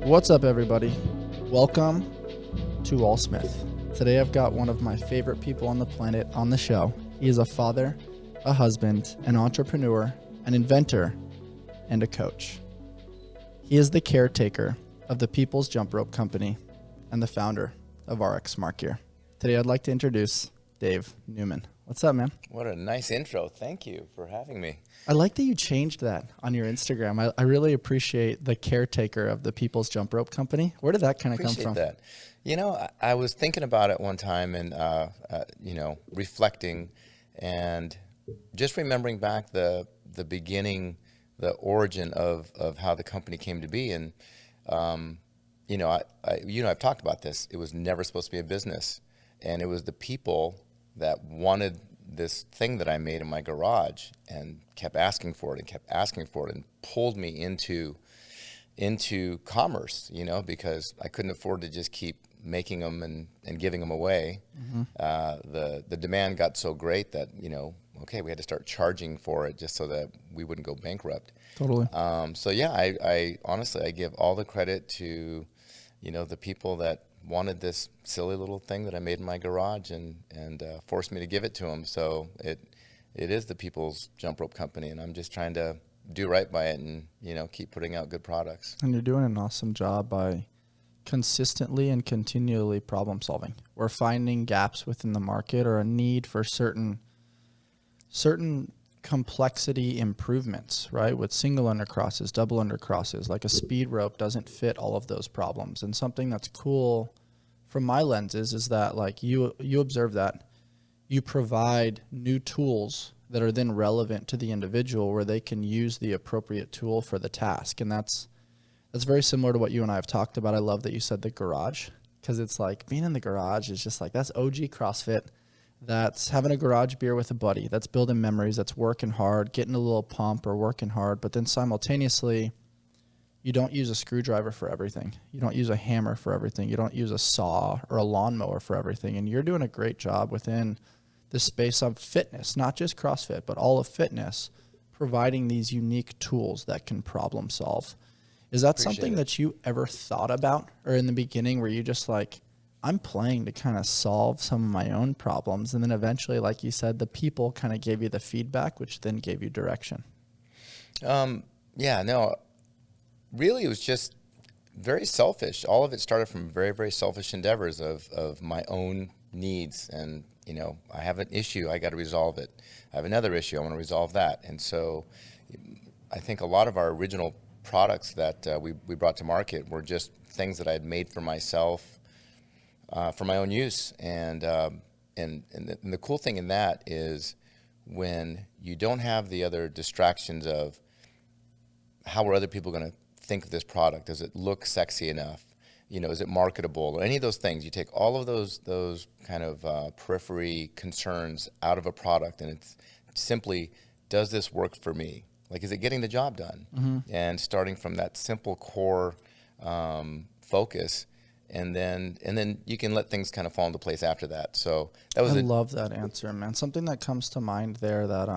What's up, everybody? Welcome to Allsmith. Today I've got one of my favorite people on the planet on the show. He is a father, a husband, an entrepreneur, an inventor, and a coach. He is the caretaker of the People's Jump Rope Company and the founder of RX Smart Gear. Today I'd like to introduce Dave Newman. What's up, man? What a nice intro. Thank you for having me. I like that you changed that on your Instagram. I really appreciate the caretaker of the People's Jump Rope Company. Where did that kind of come from? That. You know, I was thinking about it one time and, reflecting and just remembering back the beginning, the origin of how the company came to be. And, I've talked about this. It was never supposed to be a business. And it was the people that wanted this thing that I made in my garage and kept asking for it and pulled me into commerce, because I couldn't afford to just keep making them and giving them away. Mm-hmm. The demand got so great that, we had to start charging for it just so that we wouldn't go bankrupt. Totally. I honestly, I give all the credit to, the people that wanted this silly little thing that I made in my garage and forced me to give it to them. So it is the People's Jump Rope Company, and I'm just trying to do right by it and, keep putting out good products. And you're doing an awesome job by consistently and continually problem solving. We're finding gaps within the market or a need for certain complexity improvements, right? With single undercrosses, double undercrosses, like a speed rope doesn't fit all of those problems. And something that's cool from my lenses is that, like, you observe that you provide new tools that are then relevant to the individual where they can use the appropriate tool for the task. And that's very similar to what you and I have talked about. I love that you said the garage, because it's like being in the garage is just like, that's OG CrossFit. That's having a garage beer with a buddy. That's building memories. That's working hard, getting a little pump or working hard. But then simultaneously, you don't use a screwdriver for everything. You don't use a hammer for everything. You don't use a saw or a lawnmower for everything. And you're doing a great job within the space of fitness, not just CrossFit, but all of fitness, providing these unique tools that can problem solve. Is that something that you ever thought about, or in the beginning where you just like, I'm playing to kind of solve some of my own problems, and then eventually, like you said, the people kind of gave you the feedback, which then gave you direction? Really it was just very selfish. All of it started from very, very selfish endeavors of my own needs. And, I have an issue, I got to resolve it. I have another issue, I want to resolve that. And so I think a lot of our original products that we brought to market were just things that I had made for myself, for my own use. And the cool thing in that is when you don't have the other distractions of how are other people going to think of this product? Does it look sexy enough? Is it marketable? Or any of those things. You take all of those kind of periphery concerns out of a product, and it's simply, does this work for me? Like, is it getting the job done? Mm-hmm. And starting from that simple core focus, and then you can let things kind of fall into place after that. So that was. I love that answer, man. Something that comes to mind there that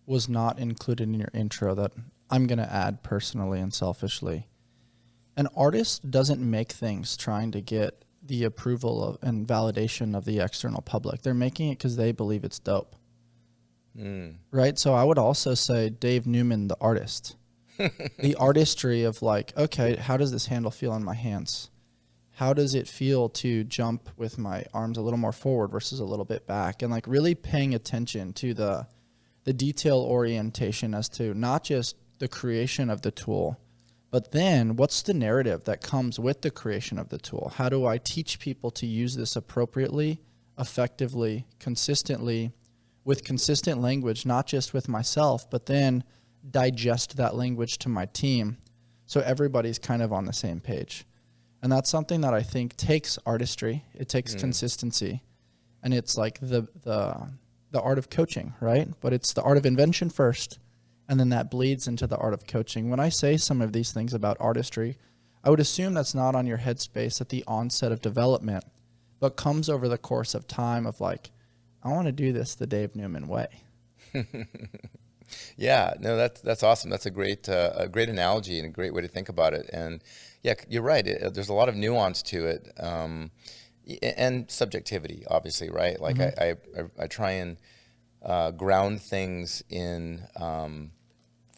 was not included in your intro that I'm going to add personally and selfishly. An artist doesn't make things trying to get the approval of and validation of the external public. They're making it because they believe it's dope. Right? So I would also say Dave Newman, the artist. The artistry of like, okay, how does this handle feel in my hands? How does it feel to jump with my arms a little more forward versus a little bit back? And like really paying attention to the detail orientation as to not just the creation of the tool, but then what's the narrative that comes with the creation of the tool? How do I teach people to use this appropriately, effectively, consistently, with consistent language, not just with myself, but then digest that language to my team so everybody's kind of on the same page? And that's something that I think takes artistry. It takes consistency. And it's like the art of coaching, right? But it's the art of invention first, and then that bleeds into the art of coaching. When I say some of these things about artistry, I would assume that's not on your headspace at the onset of development, but comes over the course of time of like, I want to do this the Dave Newman way. Yeah, no, that's awesome. That's a great analogy and a great way to think about it. And yeah, you're right. There's a lot of nuance to it, and subjectivity, obviously, right? Like I try and ground things in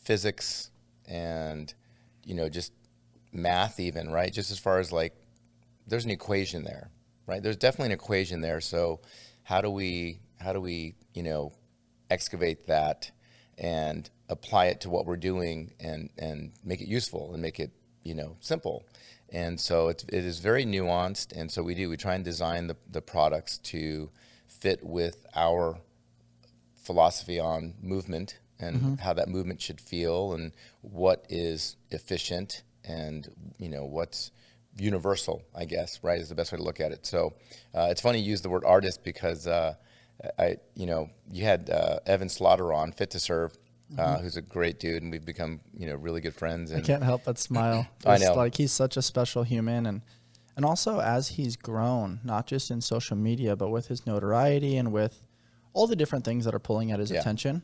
physics and just math, even, right? Just as far as like, there's an equation there, right? There's definitely an equation there. So how do we excavate that and apply it to what we're doing and make it useful and make it simple? And so it is very nuanced. And so we try and design the products to fit with our philosophy on movement and how that movement should feel and what is efficient and what's universal, I guess, right, is the best way to look at it. So it's funny you use the word artist because you had Evan Slaughter on, Fit to Serve, who's a great dude, and we've become really good friends. And I can't help but smile. I know, like, he's such a special human, and also as he's grown, not just in social media, but with his notoriety and with all the different things that are pulling at his attention,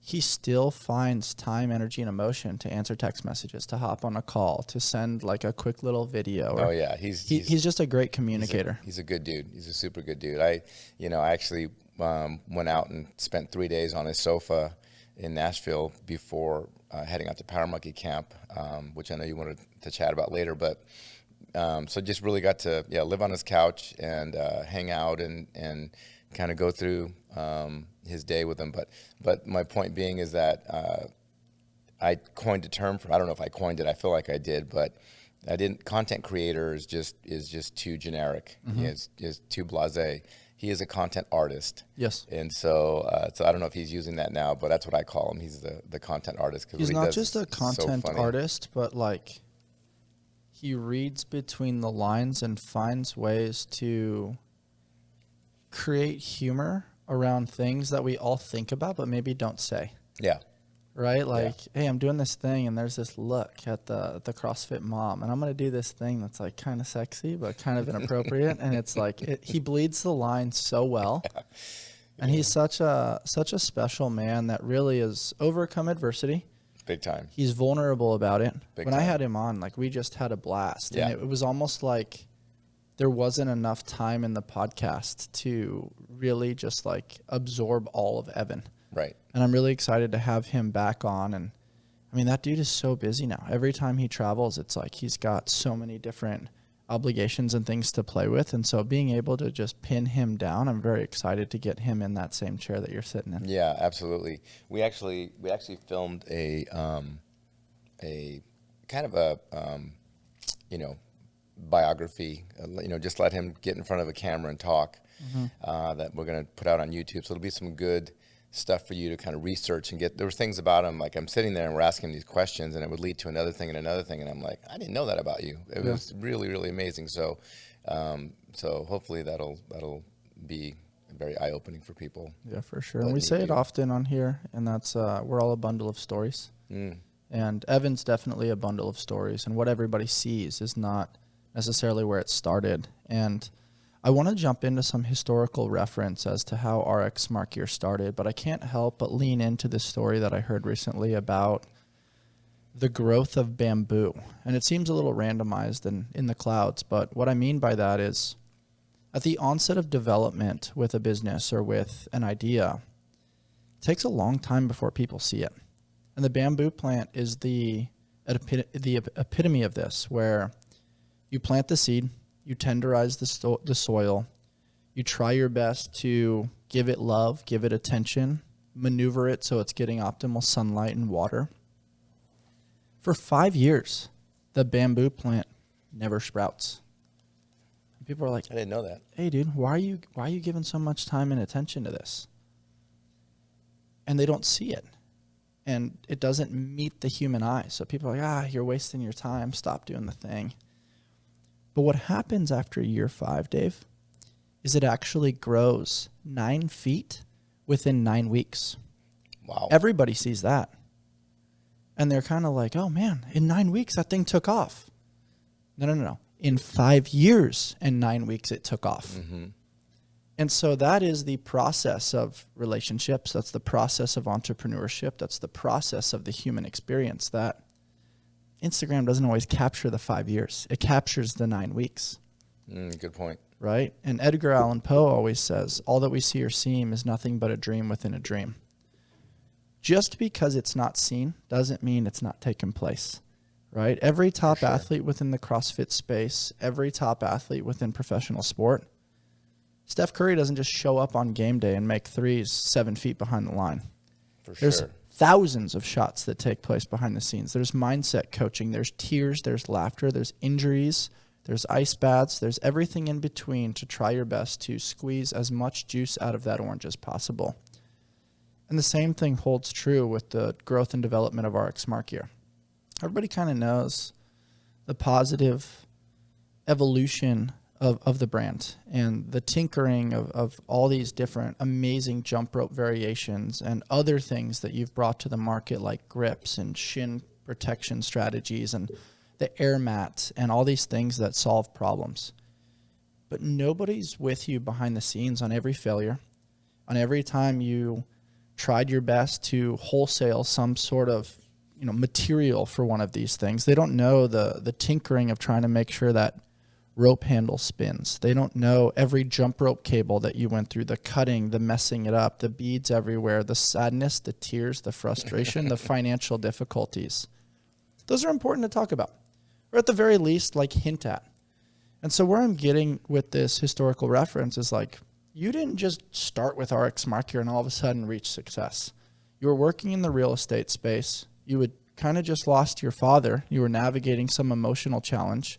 he still finds time, energy, and emotion to answer text messages, to hop on a call, to send like a quick little video. Oh yeah, he's just a great communicator. He's a good dude. He's a super good dude. I actually went out and spent 3 days on his sofa in Nashville before heading out to Power Monkey Camp, which I know you wanted to chat about later. But so just really got to live on his couch and hang out and kind of go through his day with him. But my point being is that I coined a term I don't know if I coined it. I feel like I did, but I didn't. Content creator is just too generic. Is too blasé. He is a content artist. Yes. And so I don't know if he's using that now, but that's what I call him. He's the content artist. He's not just a content artist, but like, he reads between the lines and finds ways to create humor around things that we all think about but maybe don't say. Yeah. Right? Like, hey, I'm doing this thing and there's this look at the CrossFit mom, and I'm going to do this thing that's like kind of sexy but kind of inappropriate, and it's like he bleeds the line so well. Yeah. And he's such a special man that really has overcome adversity. Big time. He's vulnerable about it. Big when time. I had him on, like, we just had a blast. Yeah. And it was almost like there wasn't enough time in the podcast to really just like absorb all of Evan. Right. And I'm really excited to have him back on. And I mean, that dude is so busy now. Every time he travels, it's like he's got so many different obligations and things to play with. And so being able to just pin him down, I'm very excited to get him in that same chair that you're sitting in. Yeah, absolutely. We actually filmed a kind of a biography, just let him get in front of a camera and talk, that we're going to put out on YouTube. So it'll be some good stuff for you to kind of research and get. There were things about him, like I'm sitting there and we're asking him these questions and it would lead to another thing and another thing. And I'm like, I didn't know that about you. It was really, really amazing. So, so hopefully that'll be very eye-opening for people. Yeah, for sure. And we say it often on here, and that's we're all a bundle of stories. And Evan's definitely a bundle of stories, and what everybody sees is not necessarily where it started. And I want to jump into some historical reference as to how RX Smart Gear started, but I can't help but lean into this story that I heard recently about the growth of bamboo. And it seems a little randomized and in the clouds, but what I mean by that is at the onset of development with a business or with an idea, it takes a long time before people see it. And the bamboo plant is the epitome of this, where you plant the seed, you tenderize the soil, you try your best to give it love, give it attention, maneuver it so it's getting optimal sunlight and water. For 5 years, the bamboo plant never sprouts. And people are like, I didn't know that. Hey, dude, why are you giving so much time and attention to this? And they don't see it. And it doesn't meet the human eye. So people are like, you're wasting your time. Stop doing the thing. But what happens after year 5, Dave, is it actually grows 9 feet within 9 weeks. Wow. Everybody sees that. And they're kind of like, oh, man, in 9 weeks, that thing took off. No. In 5 years and 9 weeks, it took off. And so that is the process of relationships. That's the process of entrepreneurship. That's the process of the human experience that Instagram doesn't always capture the 5 years. It captures the 9 weeks. Good point. Right? And Edgar Allan Poe always says, all that we see or seem is nothing but a dream within a dream. Just because it's not seen doesn't mean it's not taking place. Right? Every top athlete within the CrossFit space, every top athlete within professional sport, Steph Curry doesn't just show up on game day and make threes 7 feet behind the line. There's thousands of shots that take place behind the scenes. There's mindset coaching. There's tears. There's laughter. There's injuries. There's ice baths. There's everything in between to try your best to squeeze as much juice out of that orange as possible. And the same thing holds true with the growth and development of RX Smart Gear. Everybody kind of knows the positive evolution of the brand and the tinkering of all these different amazing jump rope variations and other things that you've brought to the market, like grips and shin protection strategies and the air mat and all these things that solve problems. But nobody's with you behind the scenes on every failure, on every time you tried your best to wholesale some sort of material for one of these things. They don't know the tinkering of trying to make sure that rope handle spins. They don't know every jump rope cable that you went through, the cutting, the messing it up, the beads everywhere, the sadness, the tears, the frustration, the financial difficulties. Those are important to talk about, or at the very least, like, hint at. And so where I'm getting with this historical reference is, like, you didn't just start with RX Smart Gear and all of a sudden reach success. You were working in the real estate space. You had kind of just lost your father. You were navigating some emotional challenge.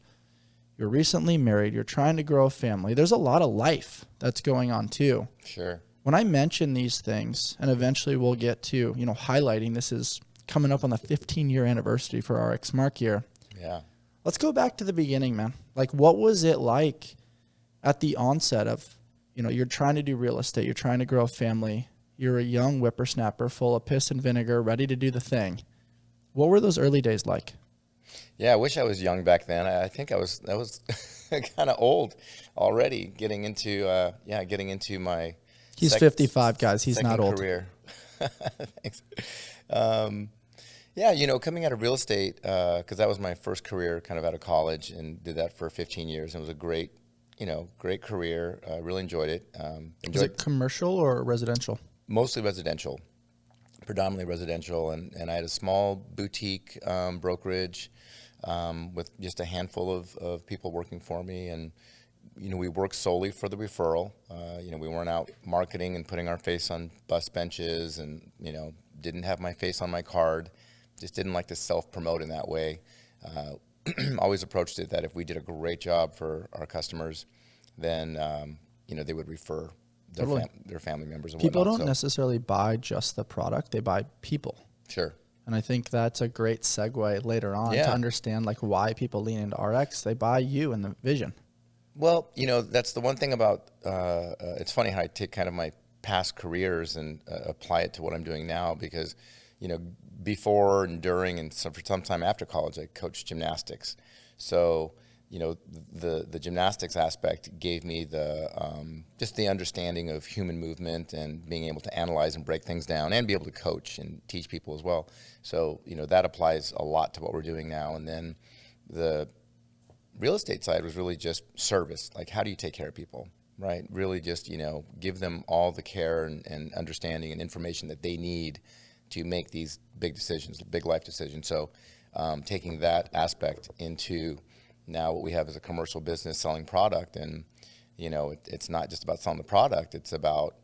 You're recently married. You're trying to grow a family. There's a lot of life that's going on too. Sure. When I mention these things, and eventually we'll get to, highlighting, this is coming up on the 15-year anniversary for RX Smart Gear. Yeah. Let's go back to the beginning, man. Like, what was it like at the onset of, you're trying to do real estate. You're trying to grow a family. You're a young whippersnapper full of piss and vinegar, ready to do the thing. What were those early days like? Yeah, I wish I was young back then. I think I was kind of old already, getting into my. He's 55, guys. He's not old. Career. Thanks. Yeah, coming out of real estate, because that was my first career, kind of out of college, and did that for 15 years. And it was a great career. I really enjoyed it. Was it commercial or residential? Mostly residential. Predominantly residential, and I had a small boutique brokerage with just a handful of people working for me, and we worked solely for the referral. We weren't out marketing and putting our face on bus benches, and didn't have my face on my card. Just didn't like to self-promote in that way. Always approached it that if we did a great job for our customers, then they would refer their family members and people whatnot. Don't necessarily buy just the product, they buy people. Sure. And I think that's a great segue later on to understand, like, why people lean into RX. They buy you and the vision. Well, that's the one thing about it's funny how I take kind of my past careers and apply it to what I'm doing now, because before and during and for some time after college I coached gymnastics. So the gymnastics aspect gave me the just the understanding of human movement and being able to analyze and break things down and be able to coach and teach people as well. So that applies a lot to what we're doing now. And then the real estate side was really just service. Like, how do you take care of people, right? Really just give them all the care and understanding and information that they need to make these big decisions, big life decisions. So taking that aspect into now what we have is a commercial business selling product, and it's not just about selling the product, it's about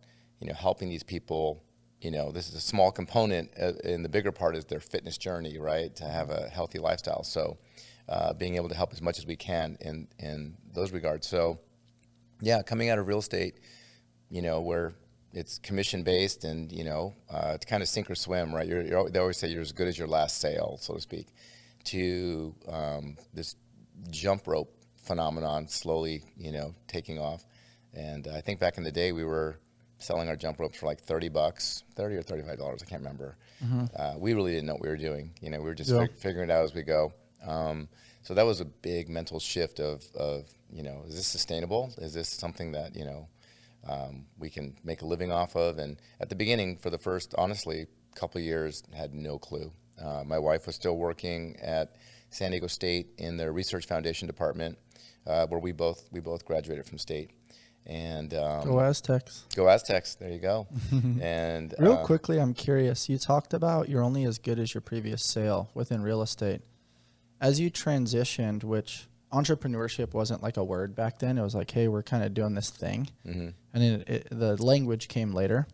helping these people. This is a small component, and the bigger part is their fitness journey, right, to have a healthy lifestyle. So being able to help as much as we can in those regards. So yeah, coming out of real estate, where it's commission based, and it's kind of sink or swim, right? They always say you're as good as your last sale, so to speak, to this jump rope phenomenon slowly, taking off. And I think back in the day we were selling our jump ropes for like $30, $30 or $35, I can't remember. Mm-hmm. We really didn't know what we were doing. We were just figuring it out as we go. So that was a big mental shift of is this sustainable? Is this something that we can make a living off of. And at the beginning, for the first, honestly, couple of years, had no clue. My wife was still working at San Diego State in their research foundation department, where we both graduated from state. And Go Aztecs. Go Aztecs. There you go. And real quickly, I'm curious. You talked about you're only as good as your previous sale within real estate. As you transitioned, which entrepreneurship wasn't like a word back then. It was like, hey, we're kind of doing this thing. And then the language came later.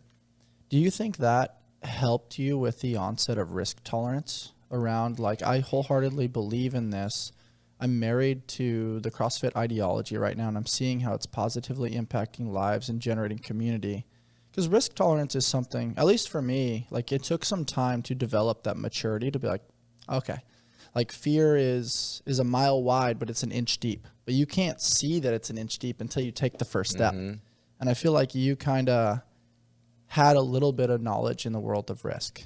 Do you think that helped you with the onset of risk tolerance around, like, I wholeheartedly believe in this. I'm married to the CrossFit ideology right now, and I'm seeing how it's positively impacting lives and generating community. Because risk tolerance is something, at least for me, like, it took some time to develop that maturity to be like, okay, like, fear is a mile wide, but it's an inch deep. But you can't see that it's an inch deep until you take the first step. And I feel like you kind of had a little bit of knowledge in the world of risk.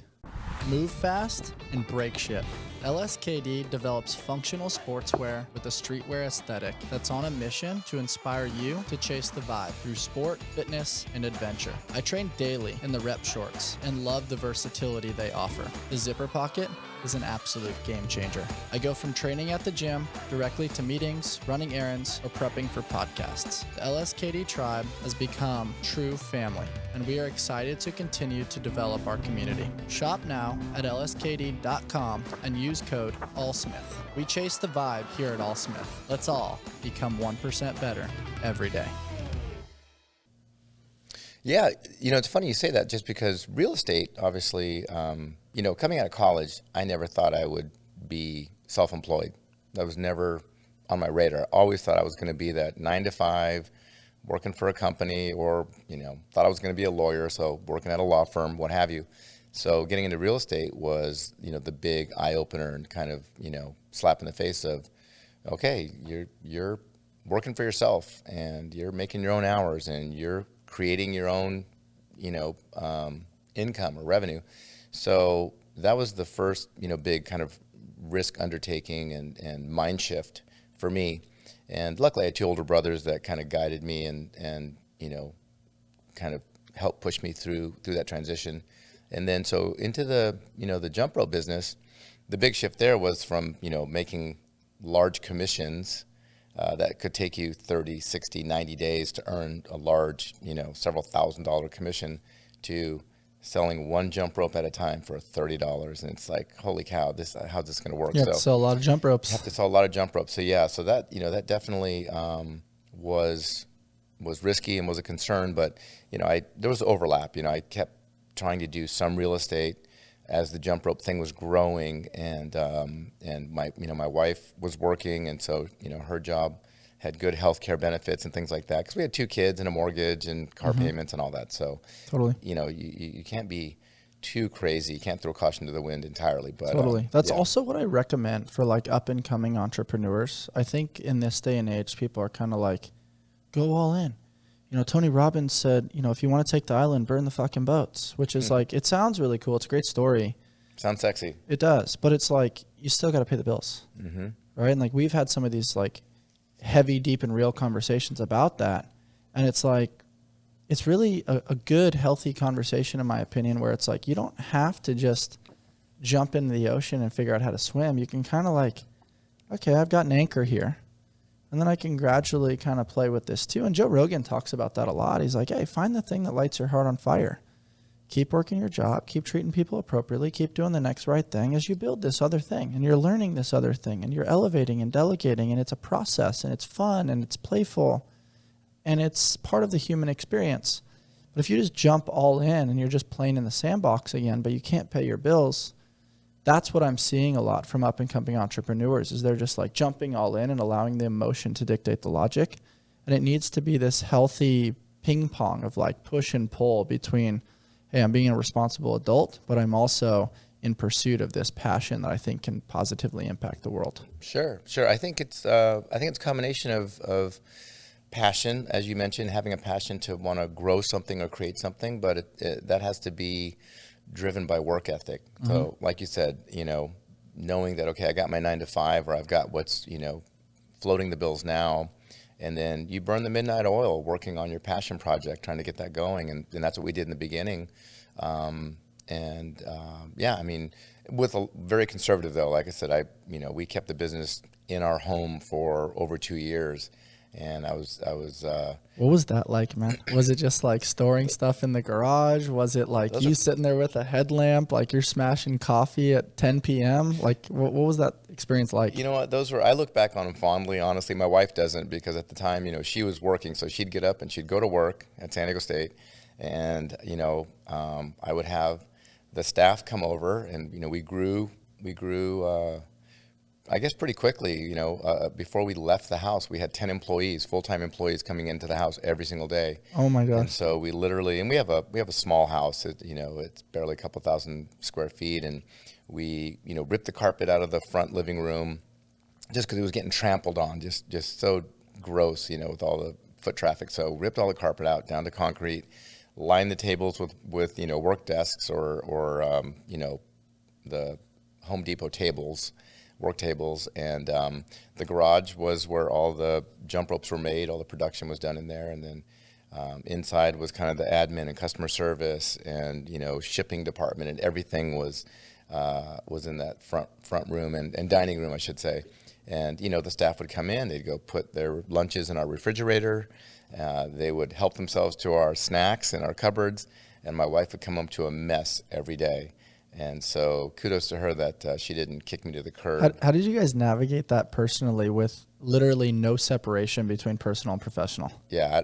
Move fast and break shit. LSKD develops functional sportswear with a streetwear aesthetic that's on a mission to inspire you to chase the vibe through sport, fitness, and adventure. I train daily in the rep shorts and love the versatility they offer. The zipper pocket is an absolute game changer. I go from training at the gym directly to meetings, running errands, or prepping for podcasts. The LSKD tribe has become true family, and we are excited to continue to develop our community. Shop now at lskd.com and use code ALLSMITH. We chase the vibe here at AllSmith. Let's all become 1% better every day. Yeah, it's funny you say that, just because real estate, obviously, coming out of college, I never thought I would be self-employed. That was never on my radar. I always thought I was going to be that 9 to 5, working for a company, or, thought I was going to be a lawyer, so working at a law firm, what have you. So getting into real estate was, the big eye-opener and kind of, slap in the face of, okay, you're working for yourself, and you're making your own hours, and you're creating your own, income or revenue. So that was the first, big kind of risk undertaking and mind shift for me. And luckily I had 2 older brothers that kind of guided me and kind of helped push me through that transition. And then so into the, the jump rope business, the big shift there was from, making large commissions that could take you 30, 60, 90 days to earn a large, several $1,000 commission, to selling one jump rope at a time for $30. And it's like, holy cow, how's this going to work? You have to sell a lot of jump ropes. You have to sell a lot of jump ropes. So yeah, so that, that definitely was risky and was a concern. But, there was overlap. I kept trying to do some real estate as the jump rope thing was growing, and my wife was working, and so her job had good health care benefits and things like that, because we had 2 kids and a mortgage and car payments and all that. So totally, you can't be too crazy. You can't throw caution to the wind entirely. But totally, that's also what I recommend for like up and coming entrepreneurs. I think in this day and age, people are kind of like, go all in. Tony Robbins said, if you want to take the island, burn the fucking boats, which is like, it sounds really cool. It's a great story. Sounds sexy. It does. But it's like, you still got to pay the bills. Right. And like, we've had some of these like heavy, deep and real conversations about that. And it's like, it's really a good, healthy conversation, in my opinion, where it's like, you don't have to just jump into the ocean and figure out how to swim. You can kind of like, okay, I've got an anchor here. And then I can gradually kind of play with this too. And Joe Rogan talks about that a lot. He's like, hey, find the thing that lights your heart on fire. Keep working your job. Keep treating people appropriately. Keep doing the next right thing as you build this other thing. And you're learning this other thing. And you're elevating and delegating. And it's a process. And it's fun. And it's playful. And it's part of the human experience. But if you just jump all in and you're just playing in the sandbox again, but you can't pay your bills, that's what I'm seeing a lot from up-and-coming entrepreneurs, is they're just like jumping all in and allowing the emotion to dictate the logic. And it needs to be this healthy ping pong of like push and pull between, hey, I'm being a responsible adult, but I'm also in pursuit of this passion that I think can positively impact the world. Sure. I think it's a combination of passion, as you mentioned, having a passion to want to grow something or create something, but that has to be driven by work ethic. So like you said, knowing that, okay, I got my 9 to 5, or I've got what's, floating the bills now, And then you burn the midnight oil working on your passion project, trying to get that going. And that's what we did in the beginning. Yeah, I mean, with a very conservative though, like I said, we kept the business in our home for over 2 years. And I was. What was that like, man? Was it just like storing stuff in the garage? Was it like you sitting there with a headlamp, like you're smashing coffee at 10 p.m.? Like, what was that experience like? You know what? I look back on them fondly, honestly. My wife doesn't, because at the time, she was working. So she'd get up and she'd go to work at San Diego State. And, I would have the staff come over, and, we grew, I guess pretty quickly. Before we left the house, we had 10 employees, full-time employees coming into the house every single day. Oh my gosh. And so we literally, we have a small house. It's barely a couple thousand square feet, and we, ripped the carpet out of the front living room just because it was getting trampled on, just so gross, with all the foot traffic. So ripped all the carpet out down to concrete, lined the tables with work desks or the Home Depot work tables, and the garage was where all the jump ropes were made. All the production was done in there, and then inside was kind of the admin and customer service and shipping department, and everything was in that front room and dining room, I should say. And the staff would come in, they'd go put their lunches in our refrigerator, they would help themselves to our snacks in our cupboards, and my wife would come home to a mess every day. And so kudos to her that she didn't kick me to the curb. How did you guys navigate that personally with literally no separation between personal and professional? Yeah,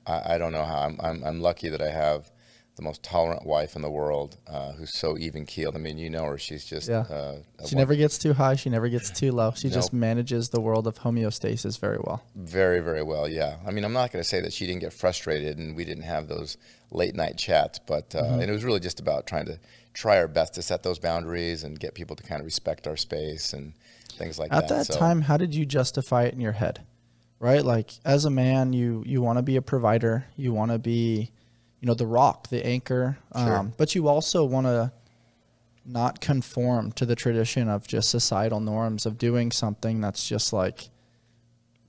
I don't know how. I'm lucky that I have the most tolerant wife in the world, who's so even-keeled. I mean, her. She's just... Yeah. She never gets too high. She never gets too low. She just manages the world of homeostasis very well. Very, very well, yeah. I mean, I'm not going to say that she didn't get frustrated and we didn't have those late-night chats, but and it was really just about trying our best to set those boundaries and get people to kind of respect our space and things like that. At that time, how did you justify it in your head? Right? Like, as a man, you want to be a provider. You want to be... the rock, the anchor, sure. But you also want to not conform to the tradition of just societal norms of doing something that's just like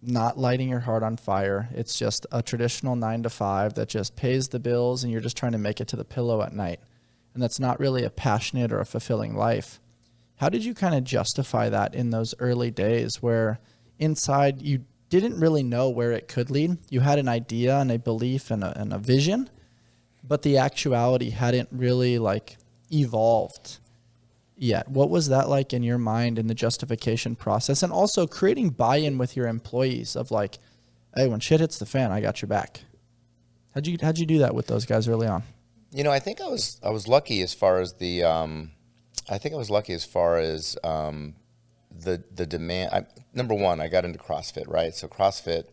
not lighting your heart on fire. It's just a traditional 9 to 5 that just pays the bills and you're just trying to make it to the pillow at night. And that's not really a passionate or a fulfilling life. How did you kind of justify that in those early days where inside you didn't really know where it could lead? You had an idea and a belief and a vision, but the actuality hadn't really evolved yet. What was that like in your mind in the justification process? And also creating buy-in with your employees of hey, when shit hits the fan, I got your back. How'd you do that with those guys early on? I think I was lucky as far as the the demand. Number one, I got into CrossFit, right? So CrossFit,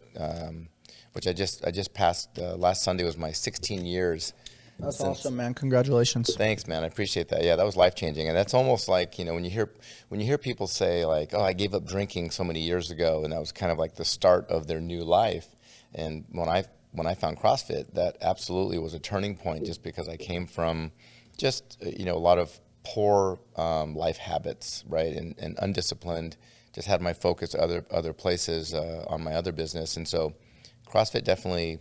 which I just passed last Sunday, was my 16 years. That's awesome, man. Congratulations. Thanks, man. I appreciate that. Yeah, that was life-changing. And that's almost like, when you hear people say oh, I gave up drinking so many years ago, and that was kind of like the start of their new life. And when I found CrossFit, that absolutely was a turning point, just because I came from just, a lot of poor life habits, right? And undisciplined, just had my focus other places on my other business. And so CrossFit definitely,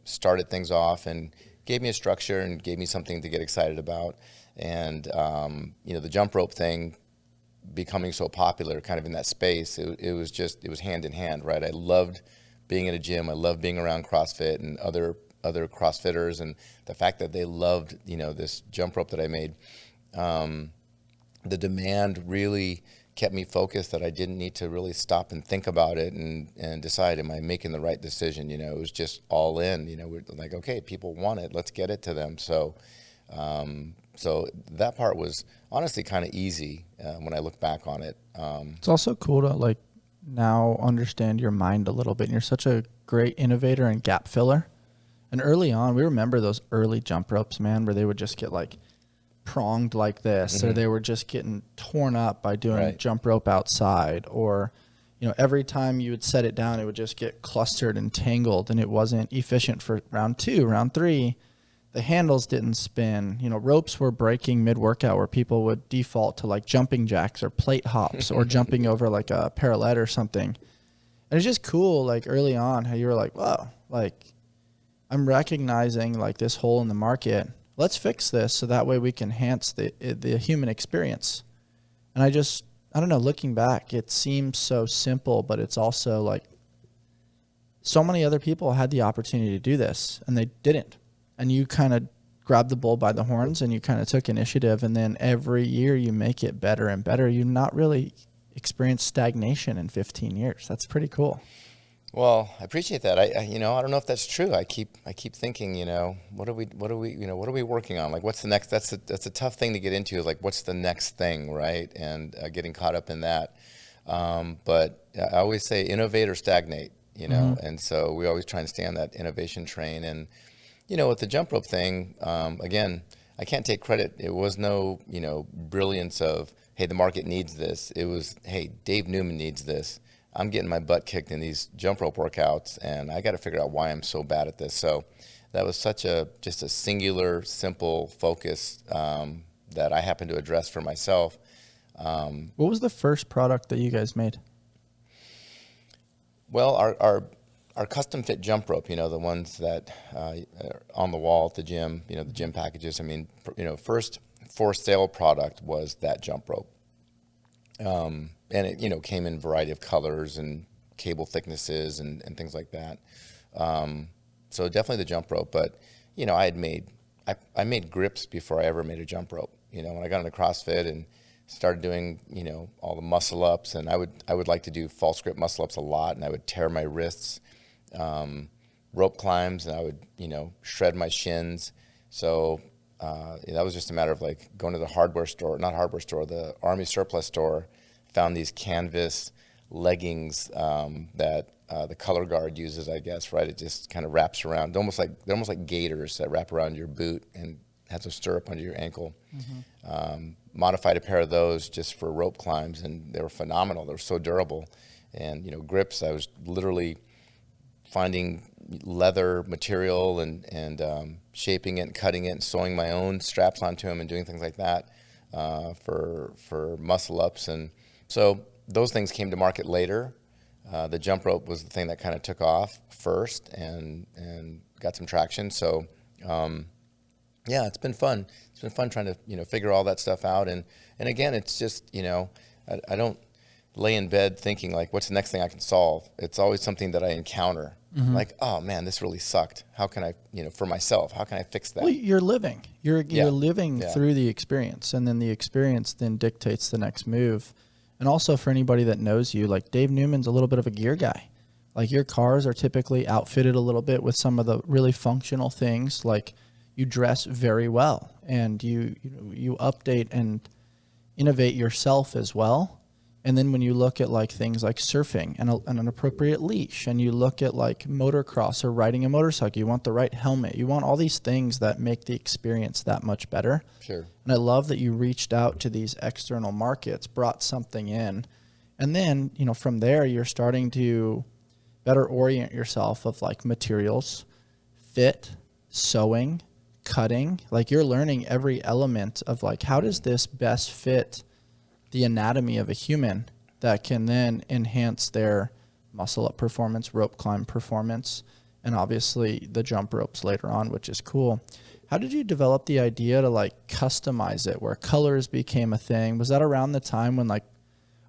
started things off and gave me a structure and gave me something to get excited about. And, the jump rope thing becoming so popular kind of in that space, it was hand in hand, right? I loved being in a gym. I loved being around CrossFit and other CrossFitters, and the fact that they loved, this jump rope that I made. The demand really kept me focused, that I didn't need to really stop and think about it and decide, am I making the right decision? It was just all in. We're like, okay, people want it, let's get it to them. So that part was honestly kind of easy when I look back on it. It's also cool to now understand your mind a little bit. And you're such a great innovator and gap filler. And early on, we remember those early jump ropes, man, where they would just get pronged like this, or they were just getting torn up by doing jump rope outside, or every time you would set it down, it would just get clustered and tangled, and it wasn't efficient for round 2, round 3. The handles didn't spin. Ropes were breaking mid-workout, where people would default to jumping jacks or plate hops or jumping over a parallel or something. And it's just cool, like early on, how you were like, "Wow, like I'm recognizing like this hole in the market. Let's fix this so that way we can enhance the human experience." And I don't know, looking back, it seems so simple, but it's also like so many other people had the opportunity to do this and they didn't. And you kind of grabbed the bull by the horns and you kind of took initiative, and then every year you make it better and better. You not really experience stagnation in 15 years. That's pretty cool. Well, I appreciate that. I you know, I don't know if that's true. I keep thinking, you know, what are we, what are we working on? Like, what's the next? That's a tough thing to get into. Is like, what's the next thing, right? And getting caught up in that. But I always say, innovate or stagnate. You know, and so we always try and stay on that innovation train. And you know, with the jump rope thing, again, I can't take credit. It was no, you know, brilliance of, hey, the market needs this. It was, hey, Dave Newman needs this. I'm getting my butt kicked in these jump rope workouts, and I got to figure out why I'm so bad at this. So that was just a singular, simple focus that I happened to address for myself. What was the first product that you guys made? Well, our custom fit jump rope, you know, the ones that are on the wall at the gym, you know, the gym packages. I mean, you know, first for sale product was that jump rope. And it, you know, came in a variety of colors and cable thicknesses and things like that. So definitely the jump rope, but you know, I made grips before I ever made a jump rope. You know, when I got into CrossFit and started doing, you know, all the muscle ups, and I would like to do false grip muscle ups a lot, and I would tear my wrists. Rope climbs, and I would, you know, shred my shins. So that was just a matter of like going to the the Army surplus store, found these canvas leggings that the color guard uses, I guess, right? It just kind of wraps around, they're almost like gaiters that wrap around your boot and has a stirrup under your ankle. Modified a pair of those just for rope climbs, and they were phenomenal. They were so durable. And, you know, grips, I was literally finding leather material and shaping it and cutting it and sewing my own straps onto them and doing things like that for muscle ups. And so those things came to market later. The jump rope was the thing that kind of took off first and got some traction. So yeah, it's been fun. It's been fun trying to, you know, figure all that stuff out. And again, it's just, you know, I don't lay in bed thinking like, what's the next thing I can solve? It's always something that I encounter. Like, oh man, this really sucked. How can I, you know, for myself, how can I fix that? Well, you're living. You're living Yeah. through the experience, and then the experience then dictates the next move. And also for anybody that knows you, like Dave Newman's a little bit of a gear guy. Like your cars are typically outfitted a little bit with some of the really functional things. Like you dress very well, and you update and innovate yourself as well. And then when you look at like things like surfing and an appropriate leash, and you look at like motocross or riding a motorcycle, you want the right helmet. You want all these things that make the experience that much better. Sure. And I love that you reached out to these external markets, brought something in, and then, you know, from there you're starting to better orient yourself of like materials, fit, sewing, cutting. Like you're learning every element of like, how does this best fit the anatomy of a human that can then enhance their muscle up performance, rope climb performance, and obviously the jump ropes later on, which is cool. How did you develop the idea to like customize it where colors became a thing? Was that around the time when like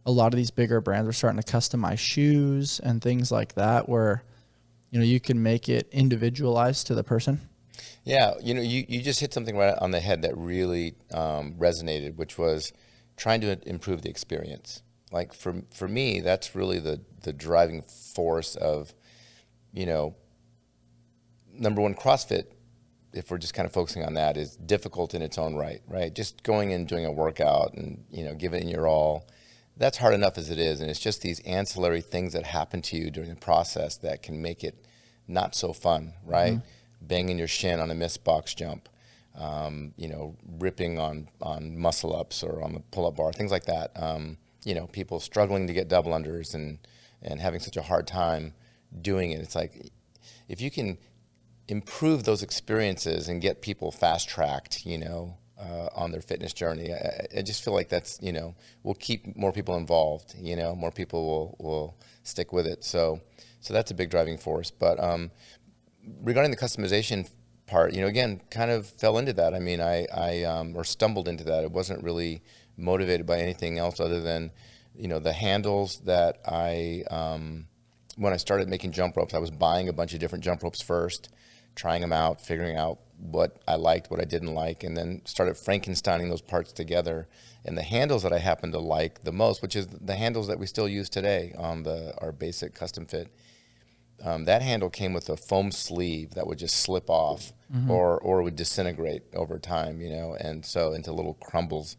a lot of these bigger brands were starting to customize shoes and things like that, where, you know, you can make it individualized to the person? Yeah, you know, you just hit something right on the head that really resonated, which was trying to improve the experience. Like for me, that's really the driving force of, you know, number one, CrossFit, if we're just kind of focusing on that, is difficult in its own right? Just going and doing a workout and, you know, giving it your all, that's hard enough as it is. And it's just these ancillary things that happen to you during the process that can make it not so fun, right? Banging your shin on a missed box jump, you know, ripping on muscle ups or on the pull-up bar, things like that. You know, people struggling to get double unders and having such a hard time doing it. It's like, if you can improve those experiences and get people fast-tracked, you know, on their fitness journey. I just feel like that's, will keep more people involved, more people will stick with it. So that's a big driving force. But regarding the customization part, again, kind of fell into that. I mean, or stumbled into that. It wasn't really motivated by anything else other than, the handles that when I started making jump ropes, I was buying a bunch of different jump ropes first, trying them out, figuring out what I liked, what I didn't like, and then started Frankensteining those parts together. And the handles that I happen to like the most, which is the handles that we still use today on our basic custom fit, that handle came with a foam sleeve that would just slip off or would disintegrate over time, and so into little crumbles.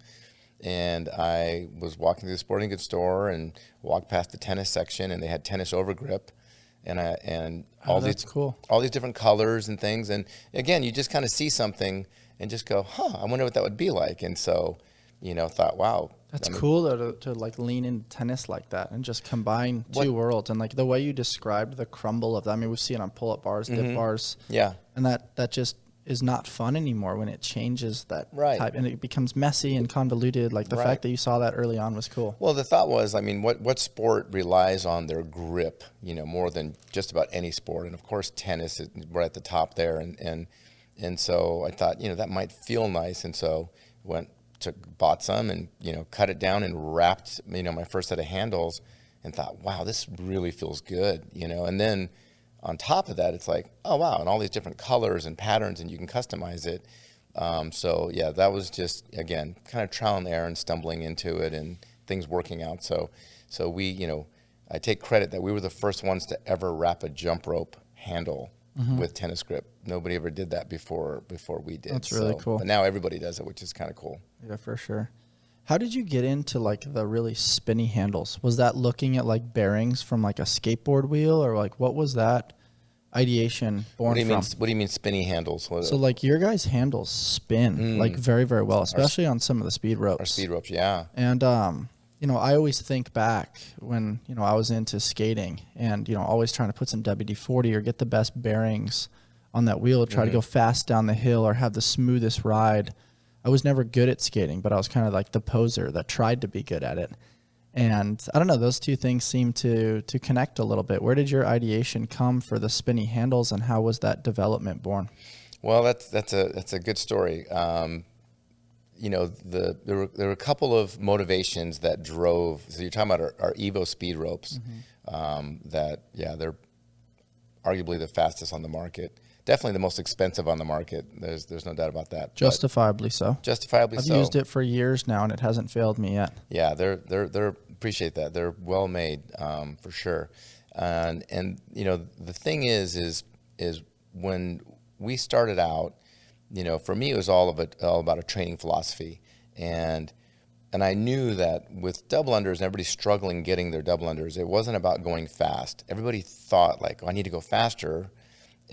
And I was walking through the sporting goods store and walked past the tennis section, and they had tennis overgrip, and all these different colors and things. And again, you just kind of see something and just go, I wonder what that would be like. And so, thought, wow, that's cool though, to like lean into tennis like that and just combine two worlds. And like the way you described the crumble of that, I mean, we see it on pull-up bars, dip bars. Yeah. And that just is not fun anymore when it changes that type and it becomes messy and convoluted. Like the fact that you saw that early on was cool. Well, the thought was, I mean, what sport relies on their grip, more than just about any sport. And of course, tennis is right at the top there. And so I thought, that might feel nice. And so bought some and, cut it down and wrapped, my first set of handles and thought, wow, this really feels good, and then on top of that, it's like, oh, wow, and all these different colors and patterns, and you can customize it. So, yeah, that was just, again, kind of trial and error and stumbling into it and things working out. So we, I take credit that we were the first ones to ever wrap a jump rope handle with tennis grip. Nobody ever did that before we did. That's really cool. But now everybody does it, which is kind of cool. Yeah, for sure. How did you get into like the really spinny handles? Was that looking at like bearings from like a skateboard wheel, or like what was that ideation born from? What do you mean spinny handles? So like your guys' handles spin like very, very well, especially on some of the speed ropes. Our speed ropes, yeah. And I always think back when, I was into skating and, always trying to put some WD-40 or get the best bearings on that wheel, try to go fast down the hill or have the smoothest ride. I was never good at skating, but I was kind of like the poser that tried to be good at it. And I don't know, those two things seem to connect a little bit. Where did your ideation come for the spinny handles, and how was that development born? Well, that's a good story. There were a couple of motivations that drove. So you're talking about our Evo speed ropes. They're arguably the fastest on the market. Definitely the most expensive on the market. There's no doubt about that. Justifiably so. Justifiably so. I've used it for years now, and it hasn't failed me yet. Yeah, they're appreciate that. They're well made, for sure. And the thing is when we started out, for me it was all about a training philosophy, and I knew that with double unders and everybody struggling getting their double unders, it wasn't about going fast. Everybody thought like, I need to go faster.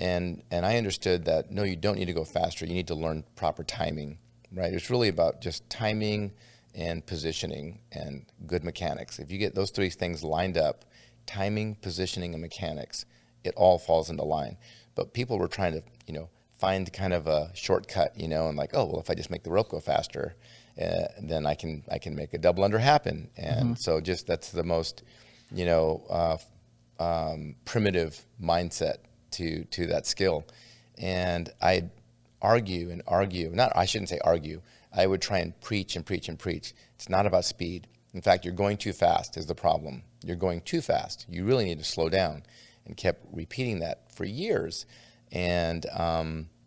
And I understood that, no, you don't need to go faster. You need to learn proper timing, right? It's really about just timing and positioning and good mechanics. If you get those three things lined up, timing, positioning, and mechanics, it all falls into line. But people were trying to, find kind of a shortcut, and like, oh, well, if I just make the rope go faster, then I can make a double under happen. And so that's the most, primitive mindset to that skill. And I'd argue, I shouldn't say argue, I would try and preach and preach and preach. It's not about speed. In fact, you're going too fast is the problem. You're going too fast. You really need to slow down, and kept repeating that for years. And,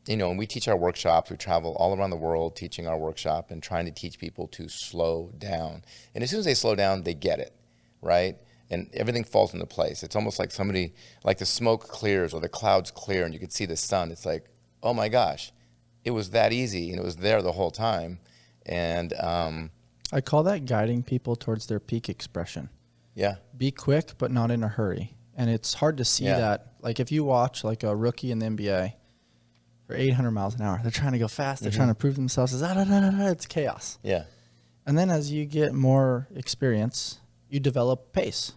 when we teach our workshops, we travel all around the world teaching our workshop and trying to teach people to slow down. And as soon as they slow down, they get it, right? And everything falls into place. It's almost like like the smoke clears or the clouds clear and you can see the sun. It's like, oh my gosh, it was that easy and it was there the whole time. And I call that guiding people towards their peak expression. Yeah. Be quick, but not in a hurry. And it's hard to see that. Like if you watch like a rookie in the NBA, they're 800 miles an hour. They're trying to go fast. They're trying to prove themselves. It's chaos. Yeah. And then as you get more experience, you develop pace.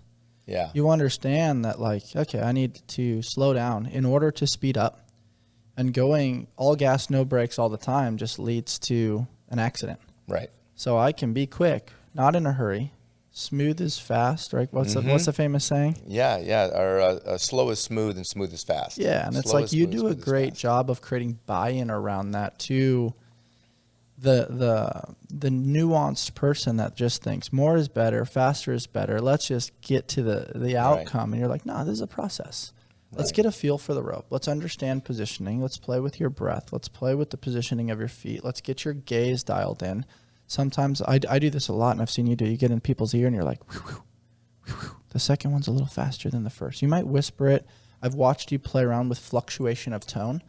Yeah. You understand that like, okay, I need to slow down in order to speed up. And going all gas, no brakes all the time just leads to an accident. Right. So I can be quick, not in a hurry. Smooth is fast, right? What's the famous saying? Yeah. Or slow is smooth and smooth is fast. Yeah, and it's like you do a great job of creating buy-in around that to the nuanced person that just thinks more is better, faster is better. Let's just get to the outcome. And you're like, no, this is a process. Let's get a feel for the rope. Let's understand positioning. Let's play with your breath. Let's play with the positioning of your feet. Let's get your gaze dialed in. Sometimes I do this a lot, and I've seen you do. You get in people's ear, and you're like, whew, whew, whew, whew. The second one's a little faster than the first. You might whisper it. I've watched you play around with fluctuation of tone,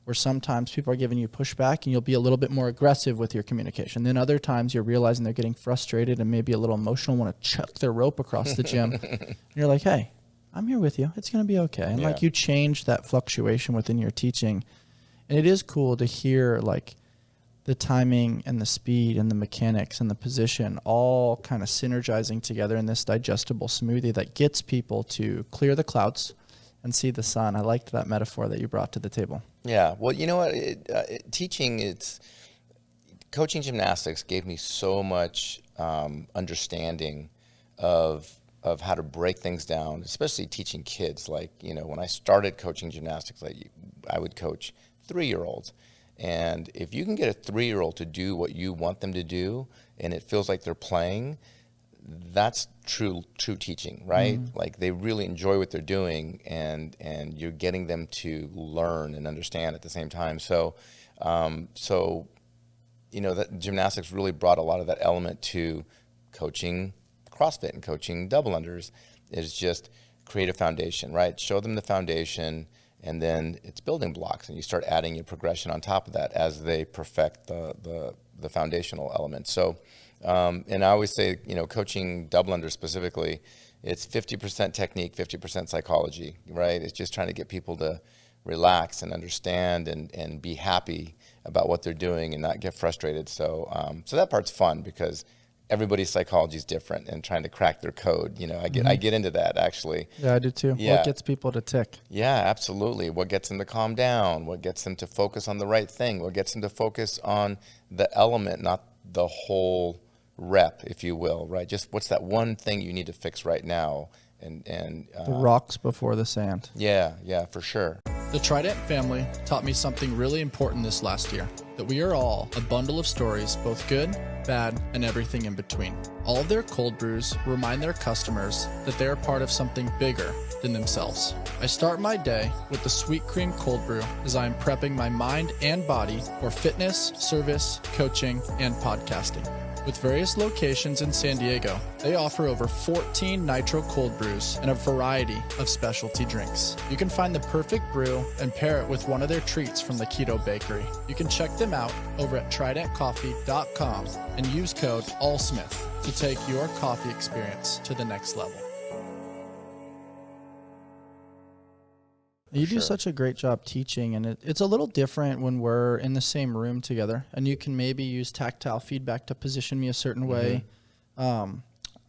where sometimes people are giving you pushback, and you'll be a little bit more aggressive with your communication. Then other times you're realizing they're getting frustrated and maybe a little emotional, want to chuck their rope across the gym. And you're like, hey, I'm here with you. It's going to be okay. And like you change that fluctuation within your teaching. And it is cool to hear like the timing and the speed and the mechanics and the position all kind of synergizing together in this digestible smoothie that gets people to clear the clouds and see the sun. I liked that metaphor that you brought to the table. Yeah. Well, you know what? Coaching gymnastics gave me so much understanding of how to break things down, especially teaching kids. Like, when I started coaching gymnastics, I would coach 3-year-olds. And if you can get a 3-year-old to do what you want them to do, and it feels like they're playing, that's true teaching, right? Like they really enjoy what they're doing, and you're getting them to learn and understand at the same time. So that gymnastics really brought a lot of that element to coaching CrossFit and coaching double unders, is just create a foundation, right? Show them the foundation, and then it's building blocks, and you start adding your progression on top of that as they perfect the foundational elements. So, and I always say, coaching double under specifically, it's 50% technique, 50% psychology, right? It's just trying to get people to relax and understand and be happy about what they're doing and not get frustrated. So, so that part's fun because everybody's psychology is different, and trying to crack their code. I get into that actually. Yeah, I do too. Yeah. What gets people to tick? Yeah, absolutely. What gets them to calm down? What gets them to focus on the right thing? What gets them to focus on the element, not the whole rep, if you will, right? Just what's that one thing you need to fix right now? And the rocks before the sand. Yeah, for sure. The Trident family taught me something really important this last year, that we are all a bundle of stories, both good, bad, and everything in between. All of their cold brews remind their customers that they are part of something bigger than themselves. I start my day with the Sweet Cream Cold Brew as I am prepping my mind and body for fitness, service, coaching, and podcasting. With various locations in San Diego, they offer over 14 nitro cold brews and a variety of specialty drinks. You can find the perfect brew and pair it with one of their treats from the Keto Bakery. You can check them out over at tridentcoffee.com and use code ALLSMITH to take your coffee experience to the next level. You do such a great job teaching, and it's a little different when we're in the same room together, and you can maybe use tactile feedback to position me a certain way. I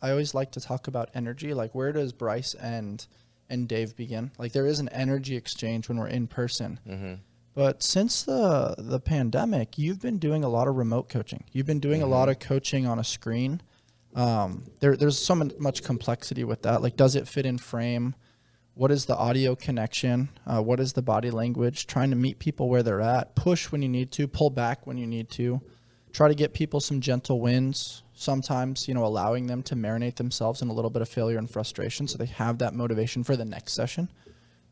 always like to talk about energy, like where does Bryce and Dave begin? Like there is an energy exchange when we're in person. But since the pandemic, you've been doing a lot of remote coaching. You've been doing a lot of coaching on a screen. There's so much complexity with that. Like, does it fit in frame? What is the audio connection? What is the body language? Trying to meet people where they're at. Push when you need to. Pull back when you need to. Try to get people some gentle wins. Sometimes, allowing them to marinate themselves in a little bit of failure and frustration so they have that motivation for the next session.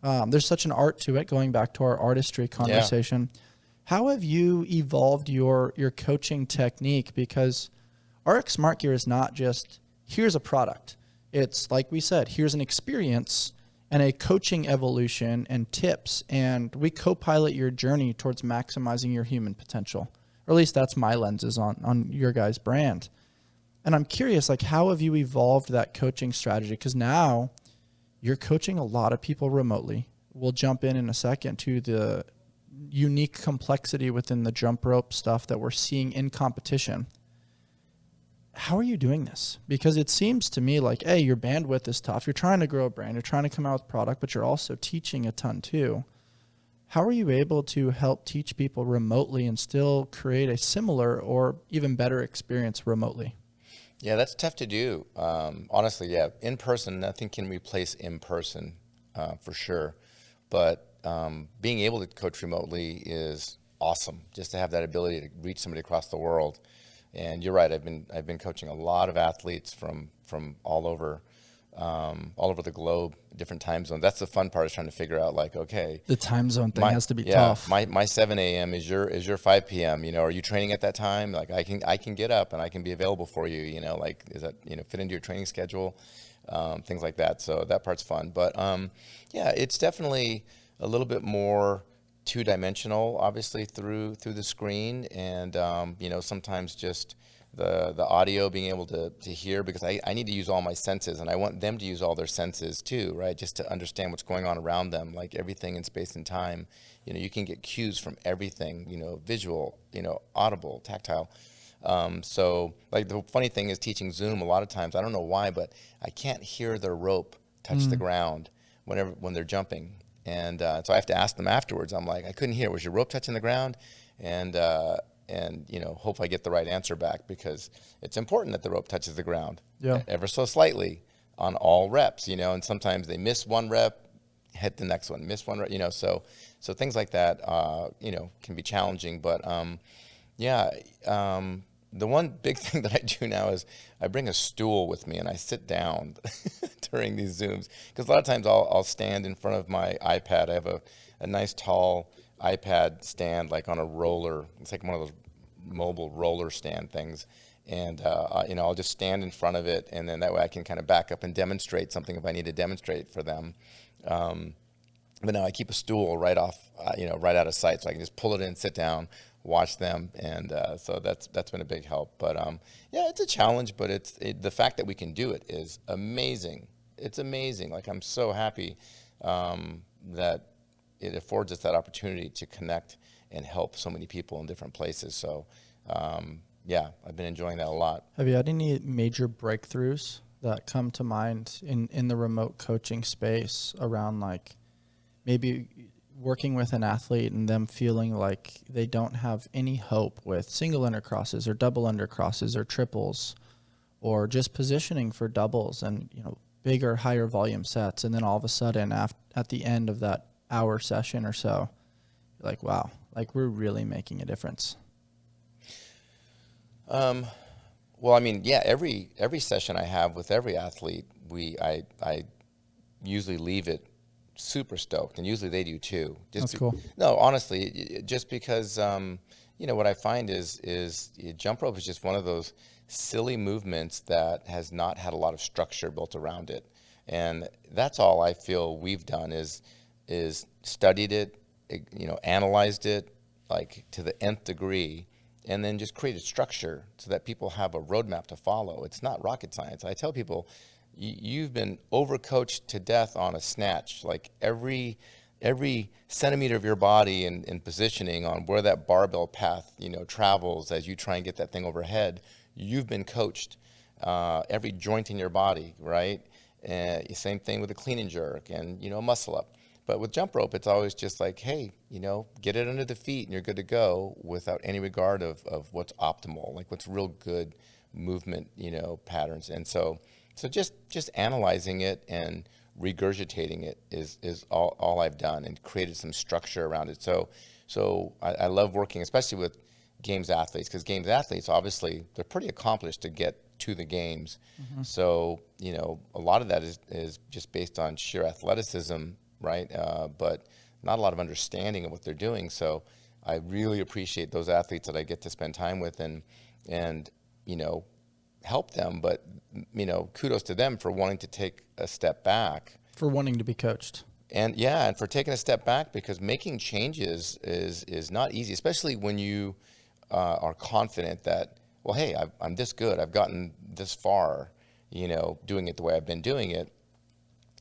There's such an art to it, going back to our artistry conversation. Yeah. How have you evolved your coaching technique? Because RX Smart Gear is not just, here's a product. It's, like we said, here's an experience and a coaching evolution and tips, and we co-pilot your journey towards maximizing your human potential. Or at least that's my lenses on your guys' brand. And I'm curious, like, how have you evolved that coaching strategy? Because now you're coaching a lot of people remotely. We'll jump in a second to the unique complexity within the jump rope stuff that we're seeing in competition. How are you doing this? Because it seems to me like, hey, your bandwidth is tough. You're trying to grow a brand. You're trying to come out with product, but you're also teaching a ton too. How are you able to help teach people remotely and still create a similar or even better experience remotely? Yeah, that's tough to do. Honestly, yeah, in person, nothing can replace in person for sure. But being able to coach remotely is awesome. Just to have that ability to reach somebody across the world. And you're right. I've been coaching a lot of athletes from all over the globe, different time zones. That's the fun part, is trying to figure out, like, okay, The time zone thing my has to be yeah, tough. my 7 a.m. is your 5 p.m. Are you training at that time? Like, I can get up and I can be available for you. Like, is that fit into your training schedule? Things like that. So that part's fun. But yeah, it's definitely a little bit more two-dimensional, obviously through the screen, and sometimes just the audio, being able to hear, because I need to use all my senses, and I want them to use all their senses too, right? Just to understand what's going on around them, like everything in space and time. You can get cues from everything, visual, audible, tactile. So, like, the funny thing is, teaching Zoom, a lot of times, I don't know why, but I can't hear their rope touch the ground when they're jumping. And so I have to ask them afterwards. I'm like, I couldn't hear. Was your rope touching the ground? And hope I get the right answer back, because it's important that the rope touches the ground, Yeah. ever so slightly, on all reps. And sometimes they miss one rep, hit the next one, miss one rep. So things like that, can be challenging. But yeah. The one big thing that I do now is I bring a stool with me and I sit down during these Zooms, because a lot of times I'll stand in front of my iPad. I have a nice tall iPad stand, like on a roller. It's like one of those mobile roller stand things. And, I'll just stand in front of it, and then that way I can kind of back up and demonstrate something if I need to demonstrate for them. But now I keep a stool right out of sight, so I can just pull it in, sit down, watch them, and so that's been a big help. But yeah, it's a challenge, but the fact that we can do it is amazing. It's amazing. Like, I'm so happy that it affords us that opportunity to connect and help so many people in different places. So yeah, I've been enjoying that a lot. Have you had any major breakthroughs that come to mind in the remote coaching space around, like, maybe working with an athlete and them feeling like they don't have any hope with single undercrosses or double undercrosses or triples, or just positioning for doubles and, bigger, higher volume sets, and then all of a sudden at the end of that hour session or so, you're like, wow, like, we're really making a difference? Well, I mean, yeah, every session I have with every athlete, I usually leave it super stoked, and usually they do too. That's cool. No, honestly, just because what I find is jump rope is just one of those silly movements that has not had a lot of structure built around it, and that's all I feel we've done is studied it, analyzed it, like, to the nth degree, and then just created structure so that people have a roadmap to follow. It's not rocket science. I tell people, you've been overcoached to death on a snatch. Like, every centimeter of your body and positioning on where that barbell path, travels as you try and get that thing overhead, you've been coached. Every joint in your body, right? Same thing with a clean and jerk and, muscle up. But with jump rope, it's always just like, hey, get it under the feet and you're good to go, without any regard of what's optimal, like what's real good movement, patterns. And so just analyzing it and regurgitating it is all I've done, and created some structure around it. So I love working, especially with games athletes, because games athletes, obviously, they're pretty accomplished to get to the games. Mm-hmm. So, a lot of that is just based on sheer athleticism, right? But not a lot of understanding of what they're doing. So I really appreciate those athletes that I get to spend time with and help them. But, kudos to them for wanting to take a step back. For wanting to be coached. And for taking a step back, because making changes is not easy, especially when you are confident that, well, hey, I'm this good. I've gotten this far, doing it the way I've been doing it.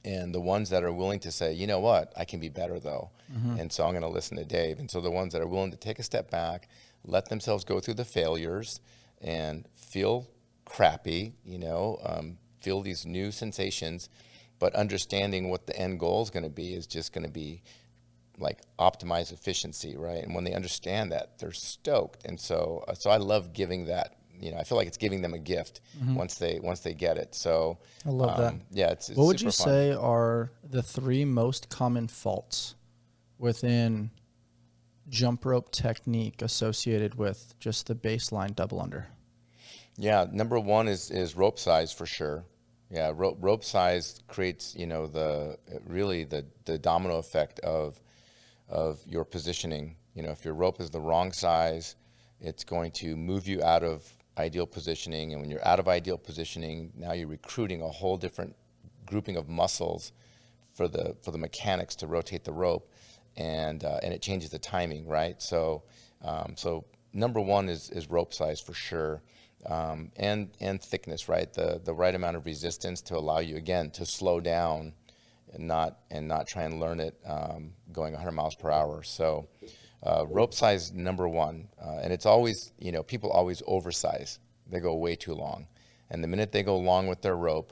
And the ones that are willing to say, you know what, I can be better though. Mm-hmm. And so I'm going to listen to Dave. And so the ones that are willing to take a step back, let themselves go through the failures and feel crappy, feel these new sensations, but understanding what the end goal is going to be is just going to be like optimize efficiency, right? And when they understand that, they're stoked. And so I love giving that. I feel like it's giving them a gift once they get it. So I love that. Yeah, it's what would super you fun. say are the 3 most common faults within jump rope technique associated with just the baseline double under? Yeah, number 1 is rope size for sure. Yeah, rope size creates, the domino effect of your positioning. If your rope is the wrong size, it's going to move you out of ideal positioning, and when you're out of ideal positioning, now you're recruiting a whole different grouping of muscles for the mechanics to rotate the rope, and it changes the timing, right? So number 1 is rope size for sure. And thickness, right? The right amount of resistance to allow you, again, to slow down and not try and learn it going 100 miles per hour. So rope size, number 1. And it's always, people always oversize. They go way too long. And the minute they go long with their rope,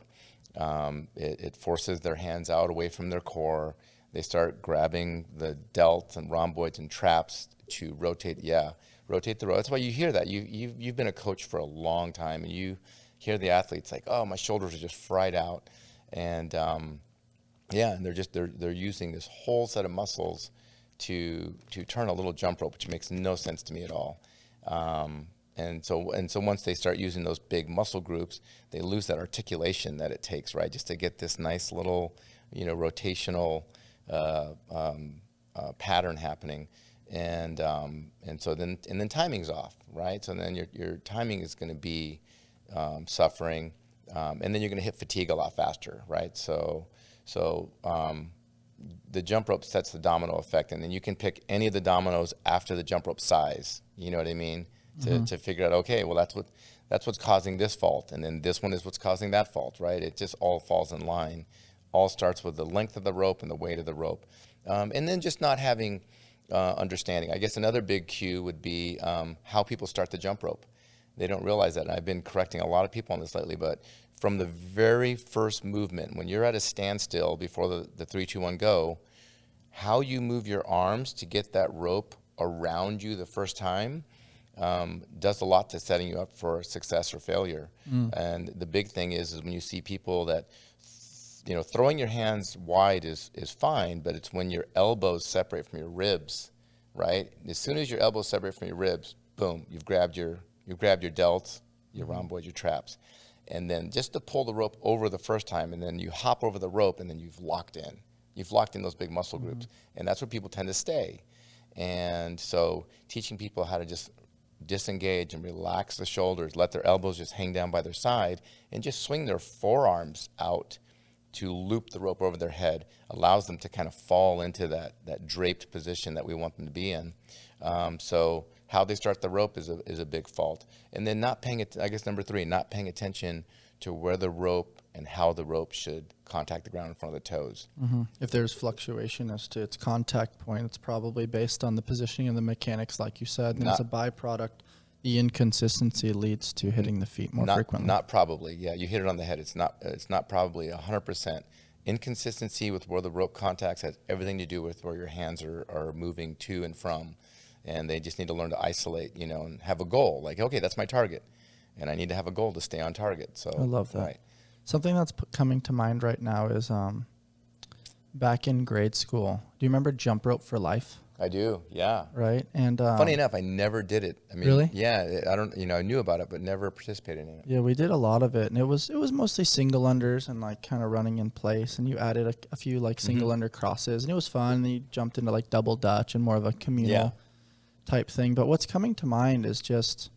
it forces their hands out away from their core. They start grabbing the delts and rhomboids and traps to rotate the rope. That's why you hear that. You've been a coach for a long time, and you hear the athletes like, oh, my shoulders are just fried out, and and they're using this whole set of muscles to turn a little jump rope, which makes no sense to me at all. And so once they start using those big muscle groups, they lose that articulation that it takes, right, just to get this nice little rotational pattern happening. And so then timing's off, right? So then your timing is going to be suffering, and then you're going to hit fatigue a lot faster, right? So the jump rope sets the domino effect, and then you can pick any of the dominoes after the jump rope size. You know what I mean? To figure out, okay, well that's what's causing this fault, and then this one is what's causing that fault, right? It just all falls in line. All starts with the length of the rope and the weight of the rope, and then just not having understanding. I guess another big cue would be how people start the jump rope. They don't realize that, and I've been correcting a lot of people on this lately, but from the very first movement, when you're at a standstill before the 3, 2, 1 go, how you move your arms to get that rope around you the first time does a lot to setting you up for success or failure. And the big thing is when you see people that, throwing your hands wide is fine, but it's when your elbows separate from your ribs, right? As soon as your elbows separate from your ribs, boom, you've grabbed your delts, your rhomboids, your traps. And then just to pull the rope over the first time, and then you hop over the rope, and then you've locked in. You've locked in those big muscle groups. And that's where people tend to stay. And so teaching people how to just disengage and relax the shoulders, let their elbows just hang down by their side, and just swing their forearms out to loop the rope over their head, allows them to kind of fall into that draped position that we want them to be in. So how they start the rope is a big fault. And then not paying it, I guess number 3, not paying attention to where the rope and how the rope should contact the ground in front of the toes. If there's fluctuation as to its contact point, it's probably based on the positioning of the mechanics, like you said, and as a byproduct, the inconsistency leads to hitting the feet more frequently. Not probably. Yeah, you hit it on the head. It's not probably 100%. Inconsistency with where the rope contacts has everything to do with where your hands are moving to and from. And they just need to learn to isolate, and have a goal. Like, okay, that's my target. And I need to have a goal to stay on target. So I love that. Right. Something that's coming to mind right now is back in grade school. Do you remember jump rope for life? I do, yeah. Right? And funny enough, I never did it. I mean, really? Yeah, I don't. I knew about it, but never participated in it. Yeah, we did a lot of it, and it was mostly single unders and like kind of running in place. And you added a few like single under crosses, and it was fun. And you jumped into like double Dutch and more of a communal type thing. But what's coming to mind is just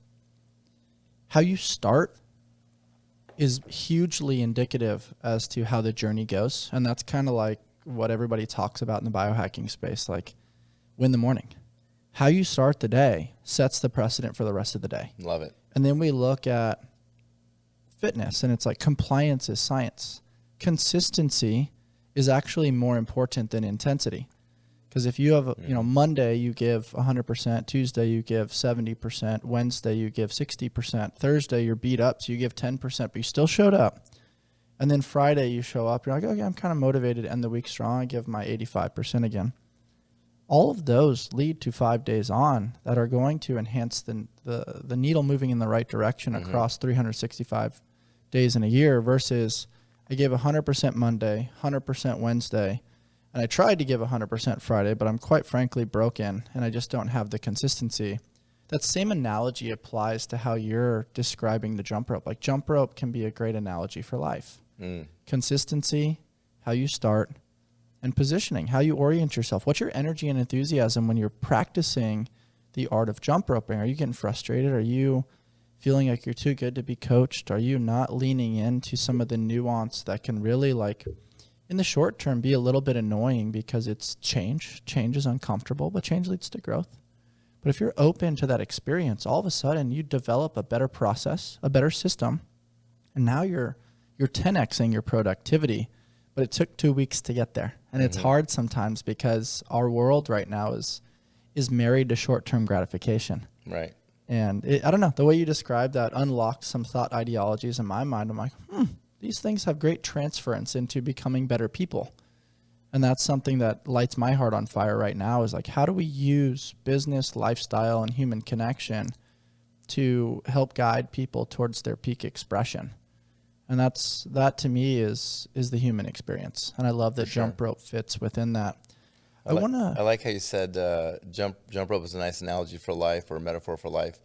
how you start is hugely indicative as to how the journey goes, and that's kind of like what everybody talks about in the biohacking space, like win the morning. How you start the day sets the precedent for the rest of the day. Love it. And then we look at fitness, and it's like compliance is science. Consistency is actually more important than intensity. Because if you have, Monday you give 100%, Tuesday you give 70%, Wednesday you give 60%, Thursday you're beat up, so you give 10%, but you still showed up. And then Friday you show up, you're like, okay, I'm kind of motivated to end the week strong. I give my 85% again. All of those lead to 5 days on that are going to enhance the needle moving in the right direction across 365 days in a year versus I gave 100% Monday, 100% Wednesday, and I tried to give 100% Friday, but I'm quite frankly broken and I just don't have the consistency. That same analogy applies to how you're describing the jump rope. Like jump rope can be a great analogy for life. Consistency, how you start, and positioning, how you orient yourself. What's your energy and enthusiasm when you're practicing the art of jump roping? Are you getting frustrated? Are you feeling like you're too good to be coached? Are you not leaning into some of the nuance that can really, like, in the short term, be a little bit annoying because it's change? Change is uncomfortable, but change leads to growth. But if you're open to that experience, all of a sudden you develop a better process, a better system, and now you're 10xing your productivity. But it took 2 weeks to get there. And it's hard sometimes because our world right now is married to short-term gratification. Right. And I don't know, the way you described that unlocked some thought ideologies in my mind. I'm like, these things have great transference into becoming better people. And that's something that lights my heart on fire right now is like, how do we use business, lifestyle, and human connection to help guide people towards their peak expression? And that to me is the human experience. And I love that jump rope fits within that. I like how you said jump rope is a nice analogy for life or a metaphor for life.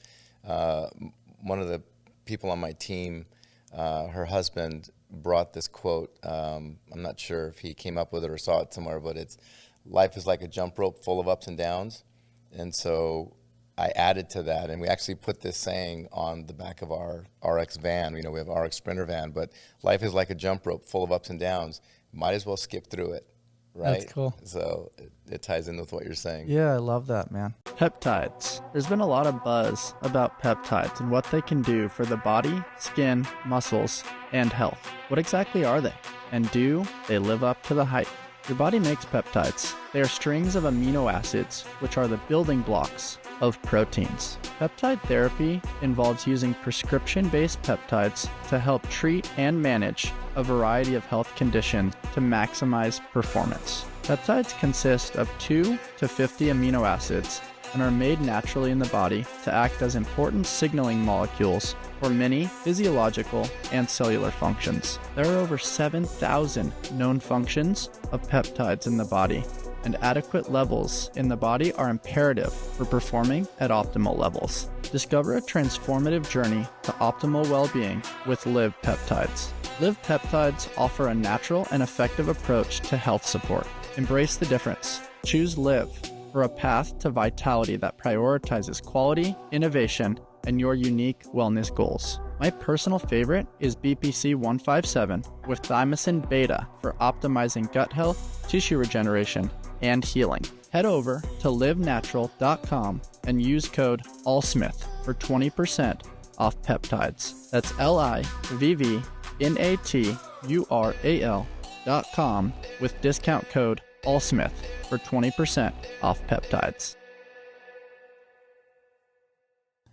One of the people on my team, her husband brought this quote. I'm not sure if he came up with it or saw it somewhere, but it's life is like a jump rope full of ups and downs. And so I added to that, and we actually put this saying on the back of our RX van. You know, we have RX Sprinter van, but life is like a jump rope full of ups and downs. Might as well skip through it, right? That's cool. So it ties in with what you're saying. Yeah, I love that, man. Peptides. There's been a lot of buzz about peptides and what they can do for the body, skin, muscles, and health. What exactly are they? And do they live up to the hype? Your body makes peptides. They are strings of amino acids, which are the building blocks of proteins. Peptide therapy involves using prescription-based peptides to help treat and manage a variety of health conditions to maximize performance. Peptides consist of 2 to 50 amino acids and are made naturally in the body to act as important signaling molecules for many physiological and cellular functions. There are over 7,000 known functions of peptides in the body, and adequate levels in the body are imperative for performing at optimal levels. Discover a transformative journey to optimal well-being with Live Peptides. Live Peptides offer a natural and effective approach to health support. Embrace the difference. Choose Live for a path to vitality that prioritizes quality, innovation, and your unique wellness goals. My personal favorite is BPC 157 with thymosin beta for optimizing gut health, tissue regeneration, and healing. Head over to livenatural.com and use code ALLSMITH for 20% off peptides. That's LIVVNATURAL.com with discount code ALLSMITH for 20% off peptides.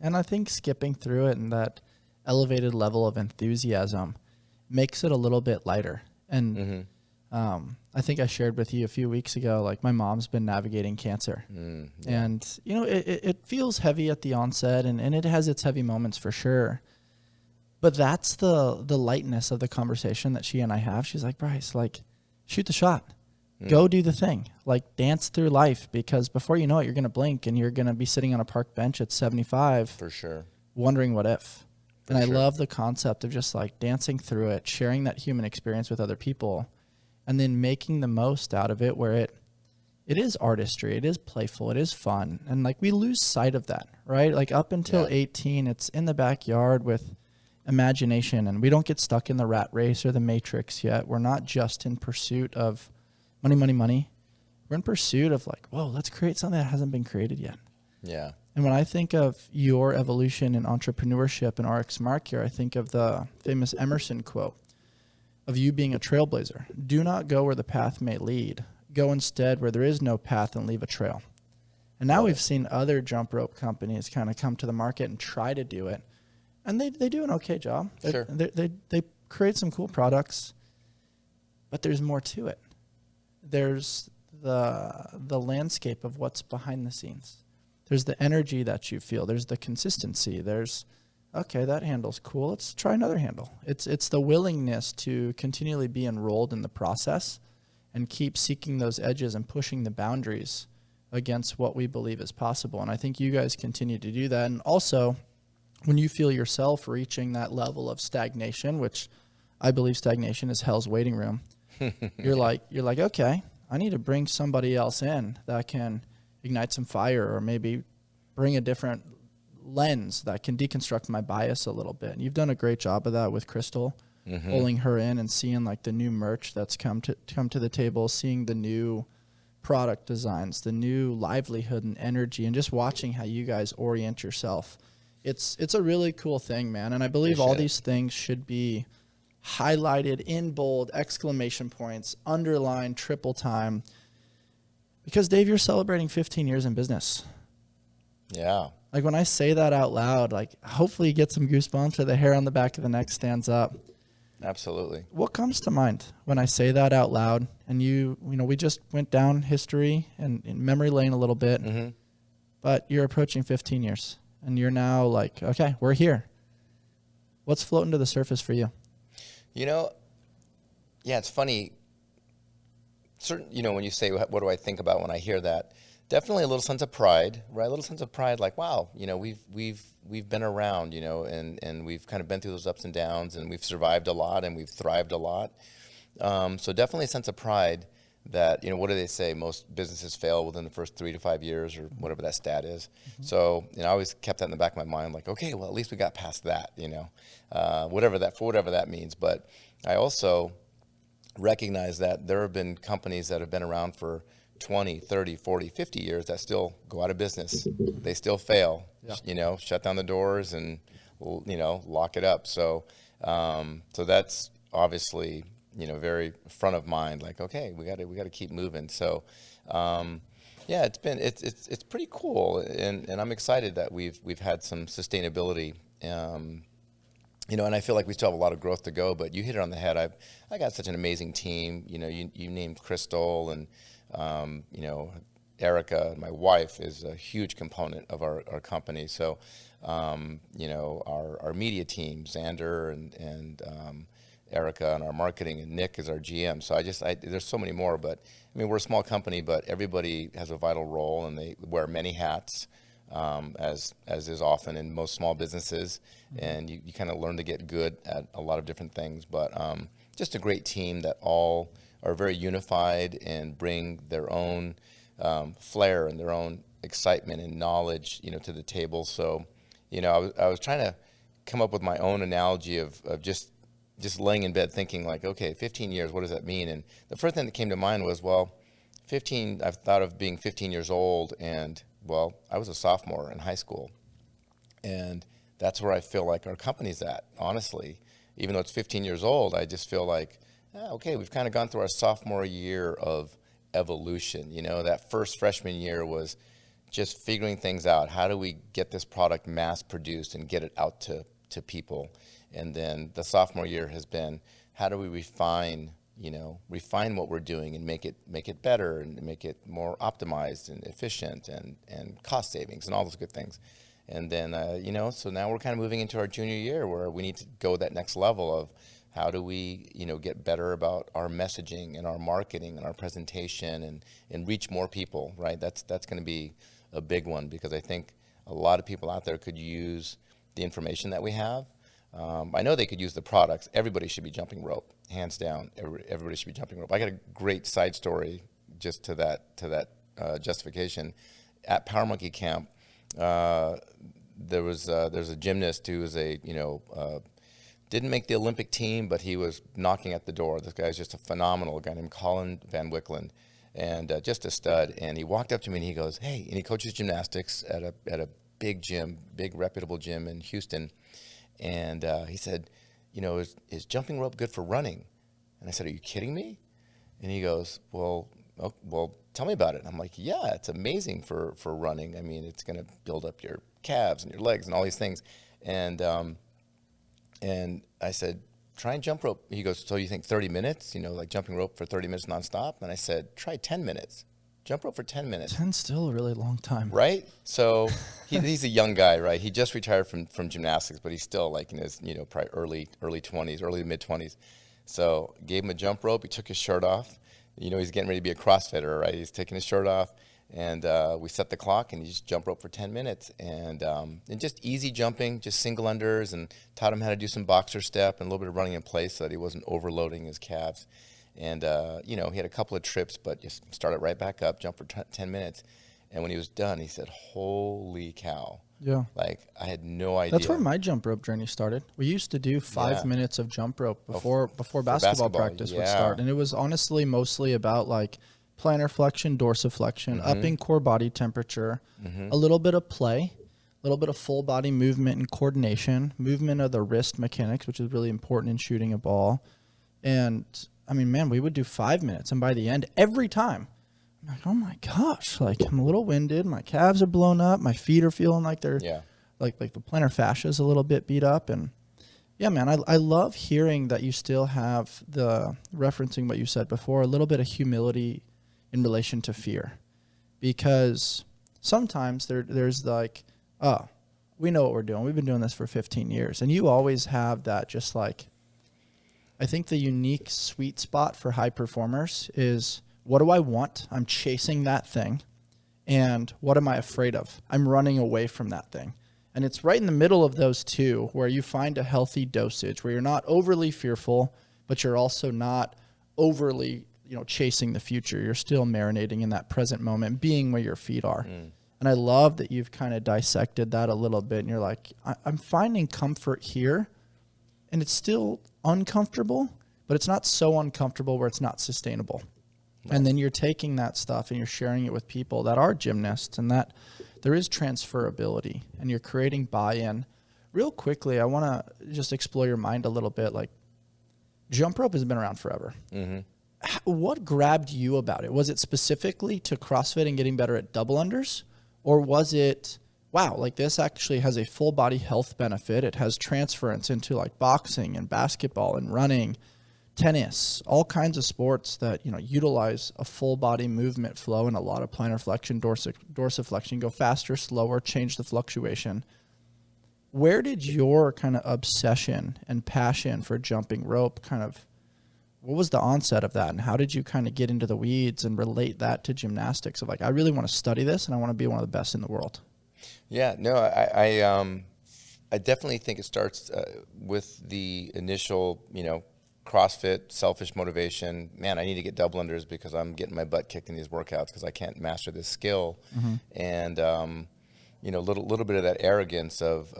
And I think skipping through it and that elevated level of enthusiasm makes it a little bit lighter. And I think I shared with you a few weeks ago, like my mom's been navigating cancer. And, you know, it feels heavy at the onset and it has its heavy moments for sure. But that's the lightness of the conversation that she and I have. She's like, Bryce, like, shoot the shot. Go do the thing. Like, dance through life, because before you know it, you're going to blink and you're going to be sitting on a park bench at 75. For sure. Wondering what if. And I love the concept of just like dancing through it, sharing that human experience with other people, and then making the most out of it where it is artistry, it is playful, it is fun. And like we lose sight of that, right? Like up until 18, it's in the backyard with imagination, and we don't get stuck in the rat race or the matrix yet. We're not just in pursuit of money, money, money. We're in pursuit of like, whoa, let's create something that hasn't been created yet. Yeah. And when I think of your evolution in entrepreneurship and RX Mark here, I think of the famous Emerson quote of you being a trailblazer. Do not go where the path may lead. Go instead where there is no path and leave a trail. And now we've seen other jump rope companies kind of come to the market and try to do it. And they do an okay job. They create some cool products, but there's more to it. There's the landscape of what's behind the scenes. There's the energy that you feel. There's the consistency. There's, okay, that handle's cool. Let's try another handle. It's the willingness to continually be enrolled in the process and keep seeking those edges and pushing the boundaries against what we believe is possible. And I think you guys continue to do that. And also, when you feel yourself reaching that level of stagnation, which I believe stagnation is hell's waiting room, you're like, okay, I need to bring somebody else in that can ignite some fire, or maybe bring a different lens that can deconstruct my bias a little bit. And you've done a great job of that with Crystal, pulling her in and seeing like the new merch that's come to the table, seeing the new product designs, the new livelihood and energy, and just watching how you guys orient yourself. It's a really cool thing, man. And I believe all these things should be highlighted in bold, exclamation points, underlined, triple time. Because, Dave, you're celebrating 15 years in business. Yeah. Like, when I say that out loud, like, hopefully you get some goosebumps or the hair on the back of the neck stands up. Absolutely. What comes to mind when I say that out loud? And you know, we just went down history and in memory lane a little bit, but you're approaching 15 years. And you're now like, okay, we're here. What's floating to the surface for you? You know, yeah, it's funny. You know, when you say, what do I think about when I hear that? Definitely a little sense of pride, right? A little sense of pride, like, wow, you know, we've been around, you know, and we've kind of been through those ups and downs, and we've survived a lot, and we've thrived a lot. So definitely a sense of pride that, you know, what do they say? Most businesses fail within the first 3 to 5 years, or whatever that stat is. So, you know, I always kept that in the back of my mind, like, okay, well, at least we got past that, you know, whatever that means. But I also recognize that there have been companies that have been around for 20, 30, 40, 50 years that still go out of business. They still fail, you know, shut down the doors and, you know, lock it up. So, so that's obviously, you know, very front of mind, like, okay, we got to keep moving. So, yeah, it's pretty cool. And I'm excited that we've had some sustainability, you know, and I feel like we still have a lot of growth to go, but you hit it on the head. I got such an amazing team. You know, you named Crystal, and, you know, Erica, my wife, is a huge component of our company. So, you know, our media team, Xander and Erica, and our marketing, and Nick is our GM. So there's so many more, but I mean, we're a small company, but everybody has a vital role, and they wear many hats, as is often in most small businesses. And you kind of learn to get good at a lot of different things, but just a great team that all are very unified and bring their own flair and their own excitement and knowledge, you know, to the table. So, you know, I was trying to come up with my own analogy of just laying in bed thinking, like, okay, 15 years, what does that mean? And the first thing that came to mind was, well, I've thought of being 15 years old, and, well, I was a sophomore in high school. And that's where I feel like our company's at, honestly. Even though it's 15 years old, I just feel like, okay, we've kind of gone through our sophomore year of evolution. You know, that first freshman year was just figuring things out. How do we get this product mass produced and get it out to people? And then the sophomore year has been, how do we refine what we're doing and make it better and make it more optimized and efficient and cost savings and all those good things. And then, you know, so now we're kind of moving into our junior year where we need to go that next level of how do we, you know, get better about our messaging and our marketing and our presentation and reach more people, right? That's going to be a big one, because I think a lot of people out there could use the information that we have. I know they could use the products. Everybody should be jumping rope, hands down. Everybody should be jumping rope. I got a great side story just to that justification. At Power Monkey Camp, there's a gymnast who was didn't make the Olympic team, but he was knocking at the door. This guy's just a phenomenal guy named Colin Van Wickland, and just a stud. And he walked up to me and he goes, "Hey," and he coaches gymnastics at a big gym, big reputable gym in Houston. And he said, "You know, is jumping rope good for running?" And I said, "Are you kidding me?" And he goes, "Well, tell me about it." And I'm like, "Yeah, it's amazing for running. I mean, it's going to build up your calves and your legs and all these things." And I said, try and jump rope. He goes, so you think 30 minutes, like jumping rope for 30 minutes nonstop? And I said, try 10 minutes. Jump rope for 10 minutes. 10's still a really long time. Right? So he's a young guy, right? He just retired from gymnastics, but he's still like in his, probably early 20s, early to mid 20s. So gave him a jump rope. He took his shirt off. He's getting ready to be a CrossFitter, right? He's taking his shirt off. And we set the clock, and he just jump rope for 10 minutes. And just easy jumping, just single unders, and taught him how to do some boxer step and a little bit of running in place so that he wasn't overloading his calves. And, he had a couple of trips, but just started right back up, jumped for 10 minutes. And when he was done, he said, holy cow. Yeah. Like, I had no idea. That's where my jump rope journey started. We used to do 5 minutes of jump rope before basketball practice would start. And it was honestly mostly about, like, plantar flexion, dorsiflexion, upping core body temperature, a little bit of play, a little bit of full body movement and coordination, movement of the wrist mechanics, which is really important in shooting a ball. And, I mean, man, we would do 5 minutes. And by the end, every time, I'm like, oh, my gosh, like, I'm a little winded. My calves are blown up. My feet are feeling like they're, like the plantar fascia is a little bit beat up. And, yeah, man, I love hearing that you still have referencing what you said before, a little bit of humility in relation to fear, because sometimes there's like, oh, we know what we're doing. We've been doing this for 15 years. And you always have that, just like, I think the unique sweet spot for high performers is, what do I want? I'm chasing that thing. And what am I afraid of? I'm running away from that thing. And it's right in the middle of those two where you find a healthy dosage, where you're not overly fearful, but you're also not overly chasing the future. You're still marinating in that present moment, being where your feet are. And I love that you've kind of dissected that a little bit. And you're like, I'm finding comfort here, and it's still uncomfortable, but it's not so uncomfortable where it's not sustainable. Right. And then you're taking that stuff and you're sharing it with people that are gymnasts, and that there is transferability, and you're creating buy-in. Real quickly, I want to just explore your mind a little bit. Like, jump rope has been around forever. What grabbed you about it? Was it specifically to CrossFit and getting better at double unders? Or was it, wow, like this actually has a full body health benefit. It has transference into like boxing and basketball and running, tennis, all kinds of sports that, utilize a full body movement flow and a lot of plantar flexion, dorsiflexion, go faster, slower, change the fluctuation. Where did your kind of obsession and passion for jumping rope what was the onset of that, and how did you kind of get into the weeds and relate that to gymnastics of like, I really want to study this and I want to be one of the best in the world? Yeah, no, I definitely think it starts with the initial, CrossFit, selfish motivation. Man, I need to get double unders because I'm getting my butt kicked in these workouts because I can't master this skill. And, little bit of that arrogance of,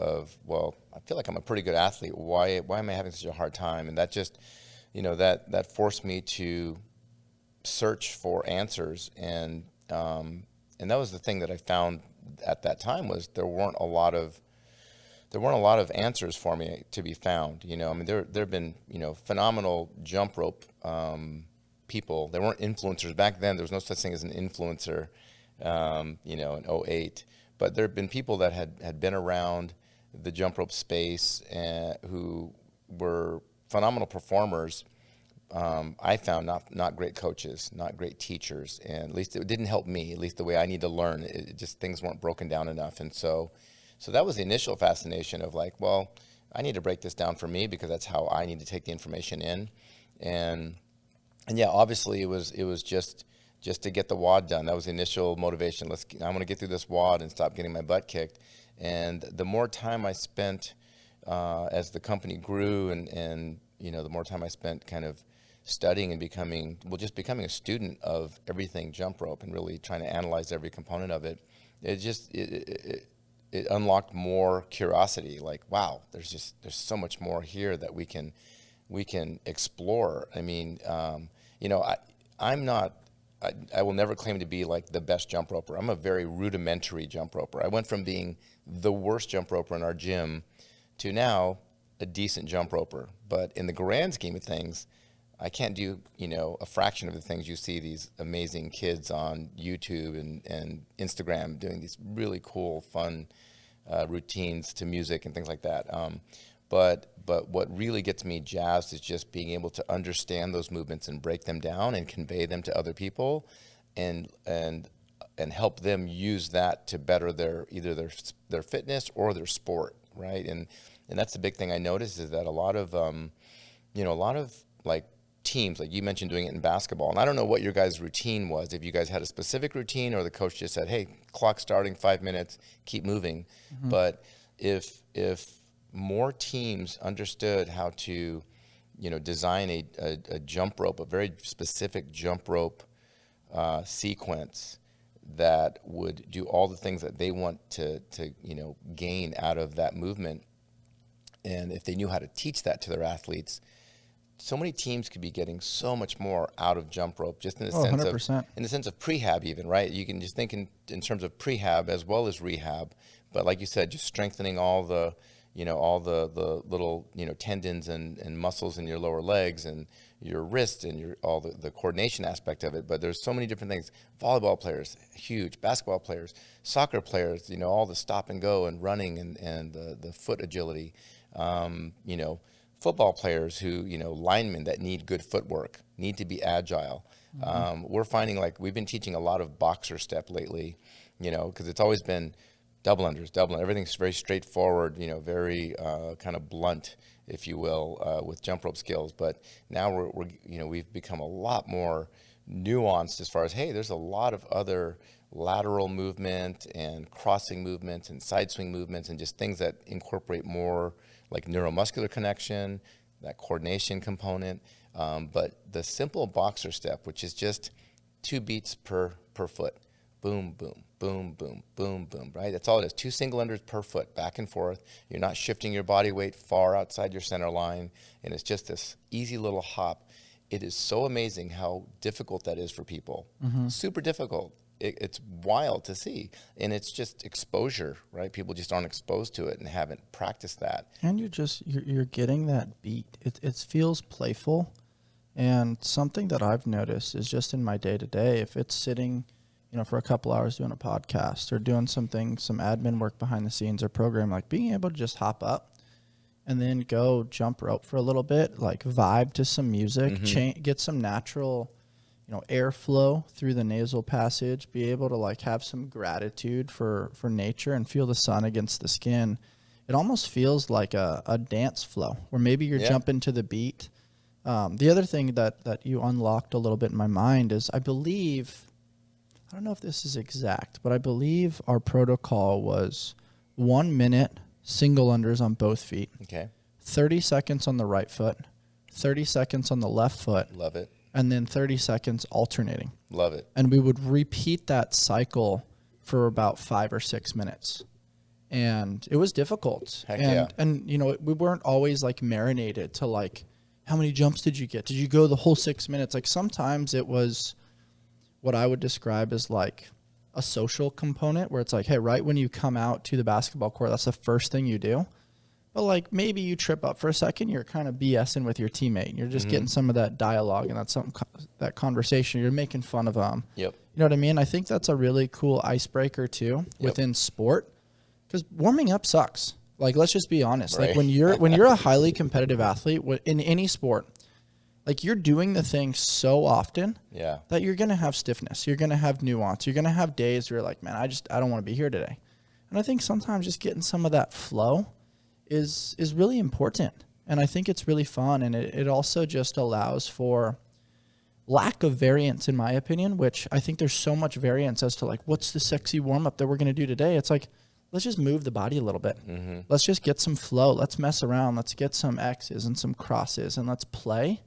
well, I feel like I'm a pretty good athlete. Why am I having such a hard time? And that just, that forced me to search for answers. And that was the thing that I found at that time, was there weren't a lot of answers for me to be found. There have been, phenomenal jump rope people. There weren't influencers back then. There was no such thing as an influencer, in 2008. But there have been people that had been around the jump rope space who were phenomenal performers. I found not great coaches, not great teachers, and at least it didn't help me, at least the way I need to learn. It just, things weren't broken down enough. And so that was the initial fascination of like, well, I need to break this down for me because that's how I need to take the information in. And yeah, obviously it was just to get the WOD done. That was the initial motivation. I want to get through this WOD and stop getting my butt kicked. And the more time I spent as the company grew, and the more time I spent kind of studying and becoming a student of everything jump rope and really trying to analyze every component of it, it unlocked more curiosity. Like, wow, there's so much more here that we can explore. I mean, I will never claim to be like the best jump roper. I'm a very rudimentary jump roper. I went from being the worst jump roper in our gym to now a decent jump roper. But in the grand scheme of things, I can't do, a fraction of the things you see these amazing kids on YouTube and Instagram doing these really cool, fun routines to music and things like that. But what really gets me jazzed is just being able to understand those movements and break them down and convey them to other people, and help them use that to better either their fitness or their sport, right? And that's the big thing I noticed, is that a lot of like teams, like you mentioned doing it in basketball, and I don't know what your guys' routine was, if you guys had a specific routine or the coach just said, hey, clock starting 5 minutes, keep moving. But if more teams understood how to, design a jump rope, a very specific jump rope sequence that would do all the things that they want to gain out of that movement, and if they knew how to teach that to their athletes, so many teams could be getting so much more out of jump rope, just in the sense 100%. in the sense of prehab, even, right? You can just think in terms of prehab as well as rehab, but like you said, just strengthening all the little tendons and muscles in your lower legs and your wrist and all the coordination aspect of it. But there's so many different things. Volleyball players, huge. Basketball players, soccer players, all the stop and go and running and the foot agility. Football players who, linemen that need good footwork, need to be agile. We're finding, like, we've been teaching a lot of boxer step lately, because it's always been double unders, everything's very straightforward, very kind of blunt, if you will, with jump rope skills. But now we've become a lot more nuanced as far as, hey, there's a lot of other lateral movement and crossing movements and side swing movements and just things that incorporate more like neuromuscular connection, that coordination component. But the simple boxer step, which is just 2 beats per foot, boom, boom, boom, boom, boom, boom, right? That's all it is. 2 single unders per foot, back and forth. You're not shifting your body weight far outside your center line, and it's just this easy little hop. It is so amazing how difficult that is for people. Super difficult. It's wild to see, and it's just exposure, right? People just aren't exposed to it and haven't practiced that. And you're getting that beat. It feels playful, and something that I've noticed is just in my day-to-day, if it's sitting, for a couple hours doing a podcast or doing some admin work behind the scenes or program, like being able to just hop up and then go jump rope for a little bit, like vibe to some music, get some natural airflow through the nasal passage, be able to like have some gratitude for nature and feel the sun against the skin. It almost feels like a dance flow where maybe you're jumping to the beat. The other thing that you unlocked a little bit in my mind is I don't know if this is exact, but I believe our protocol was 1 minute single unders on both feet. Okay. 30 seconds on the right foot, 30 seconds on the left foot. Love it. And then 30 seconds alternating. Love it. And we would repeat that cycle for about 5 or 6 minutes. And it was difficult. Heck and, yeah. And, we weren't always like marinated to like, how many jumps did you get? Did you go the whole 6 minutes? Like sometimes it was what I would describe as like a social component where it's like, hey, right when you come out to the basketball court, that's the first thing you do. But like maybe you trip up for a second, you're kind of BSing with your teammate, and you're just getting some of that dialogue and that conversation. You're making fun of them. Yep. You know what I mean? I think that's a really cool icebreaker too within sport, because warming up sucks. Like let's just be honest. Right. Like when you're a highly competitive athlete in any sport, like you're doing the thing so often that you're gonna have stiffness, you're gonna have nuance, you're gonna have days where you're like, man, I don't want to be here today. And I think sometimes just getting some of that flow is really important. And I think it's really fun. And it also just allows for lack of variance, in my opinion, which I think there's so much variance as to like, what's the sexy warm up that we're going to do today? It's like, let's just move the body a little bit. Let's just get some flow. Let's mess around. Let's get some X's and some crosses and let's play.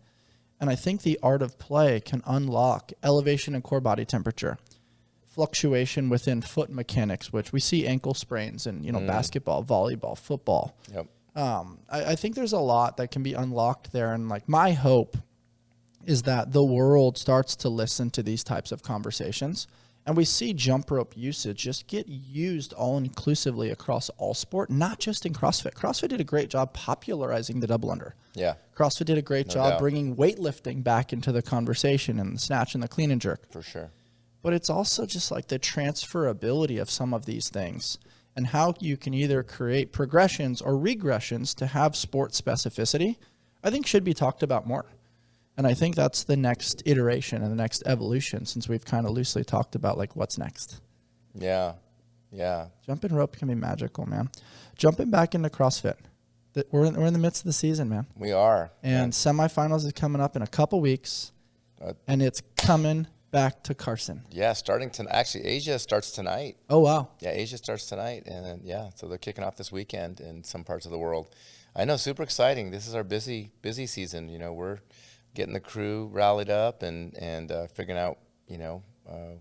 And I think the art of play can unlock elevation and core body temperature, fluctuation within foot mechanics, which we see ankle sprains in, basketball, volleyball, football. Yep. I think there's a lot that can be unlocked there. And like my hope is that the world starts to listen to these types of conversations, and we see jump rope usage just get used all inclusively across all sport, not just in CrossFit. CrossFit did a great job popularizing the double under. Yeah. CrossFit did a great job bringing weightlifting back into the conversation and the snatch and the clean and jerk. For sure. But it's also just like the transferability of some of these things. and how you can either create progressions or regressions to have sport specificity, I think should be talked about more. And I think that's the next iteration and the next evolution, since we've kind of loosely talked about like what's next. Yeah. Yeah. Jumping rope can be magical, man. Jumping back into CrossFit. We're in the midst of the season, man. We are. And semifinals is coming up in a couple weeks, and it's coming back to Carson. Yeah, starting tonight. Actually, Asia starts tonight. Oh, wow. Yeah, Asia starts tonight. And then, yeah, so they're kicking off this weekend in some parts of the world. I know, super exciting. This is our busy season. You know, we're getting the crew rallied up and figuring out, you know,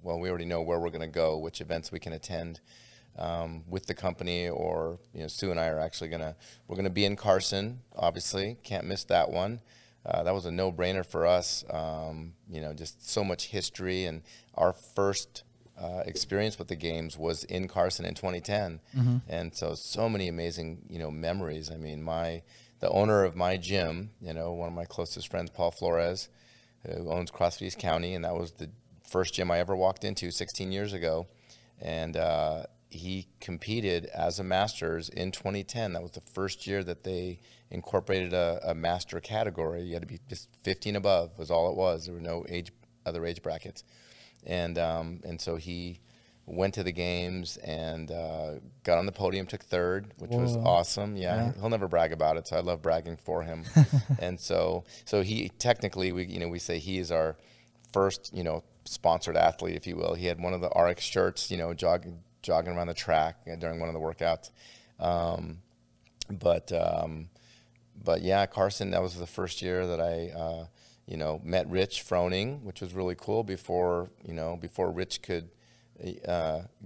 well, we already know where we're going to go, which events we can attend with the company, or, you know, Sue and I are actually we're going to be in Carson, obviously. Can't miss that one. That was a no-brainer for us. You know, just so much history, and our first experience with the games was in Carson in 2010. Mm-hmm. And so many amazing, you know, memories. I mean, the owner of my gym, you know, one of my closest friends, Paul Flores, who owns CrossFit East County, and that was the first gym I ever walked into 16 years ago. And he competed as a Masters in 2010. That was the first year that they incorporated a Master category. You had to be just 15 above was all it was. There were no other age brackets. And so he went to the games and got on the podium, took third, which was awesome. Yeah, he'll never brag about it, so I love bragging for him. And so he technically, we say he is our first, you know, sponsored athlete, if you will. He had one of the RX shirts, you know, jogging around the track during one of the workouts. But yeah, Carson, that was the first year that I, you know, met Rich Froning, which was really cool before Rich could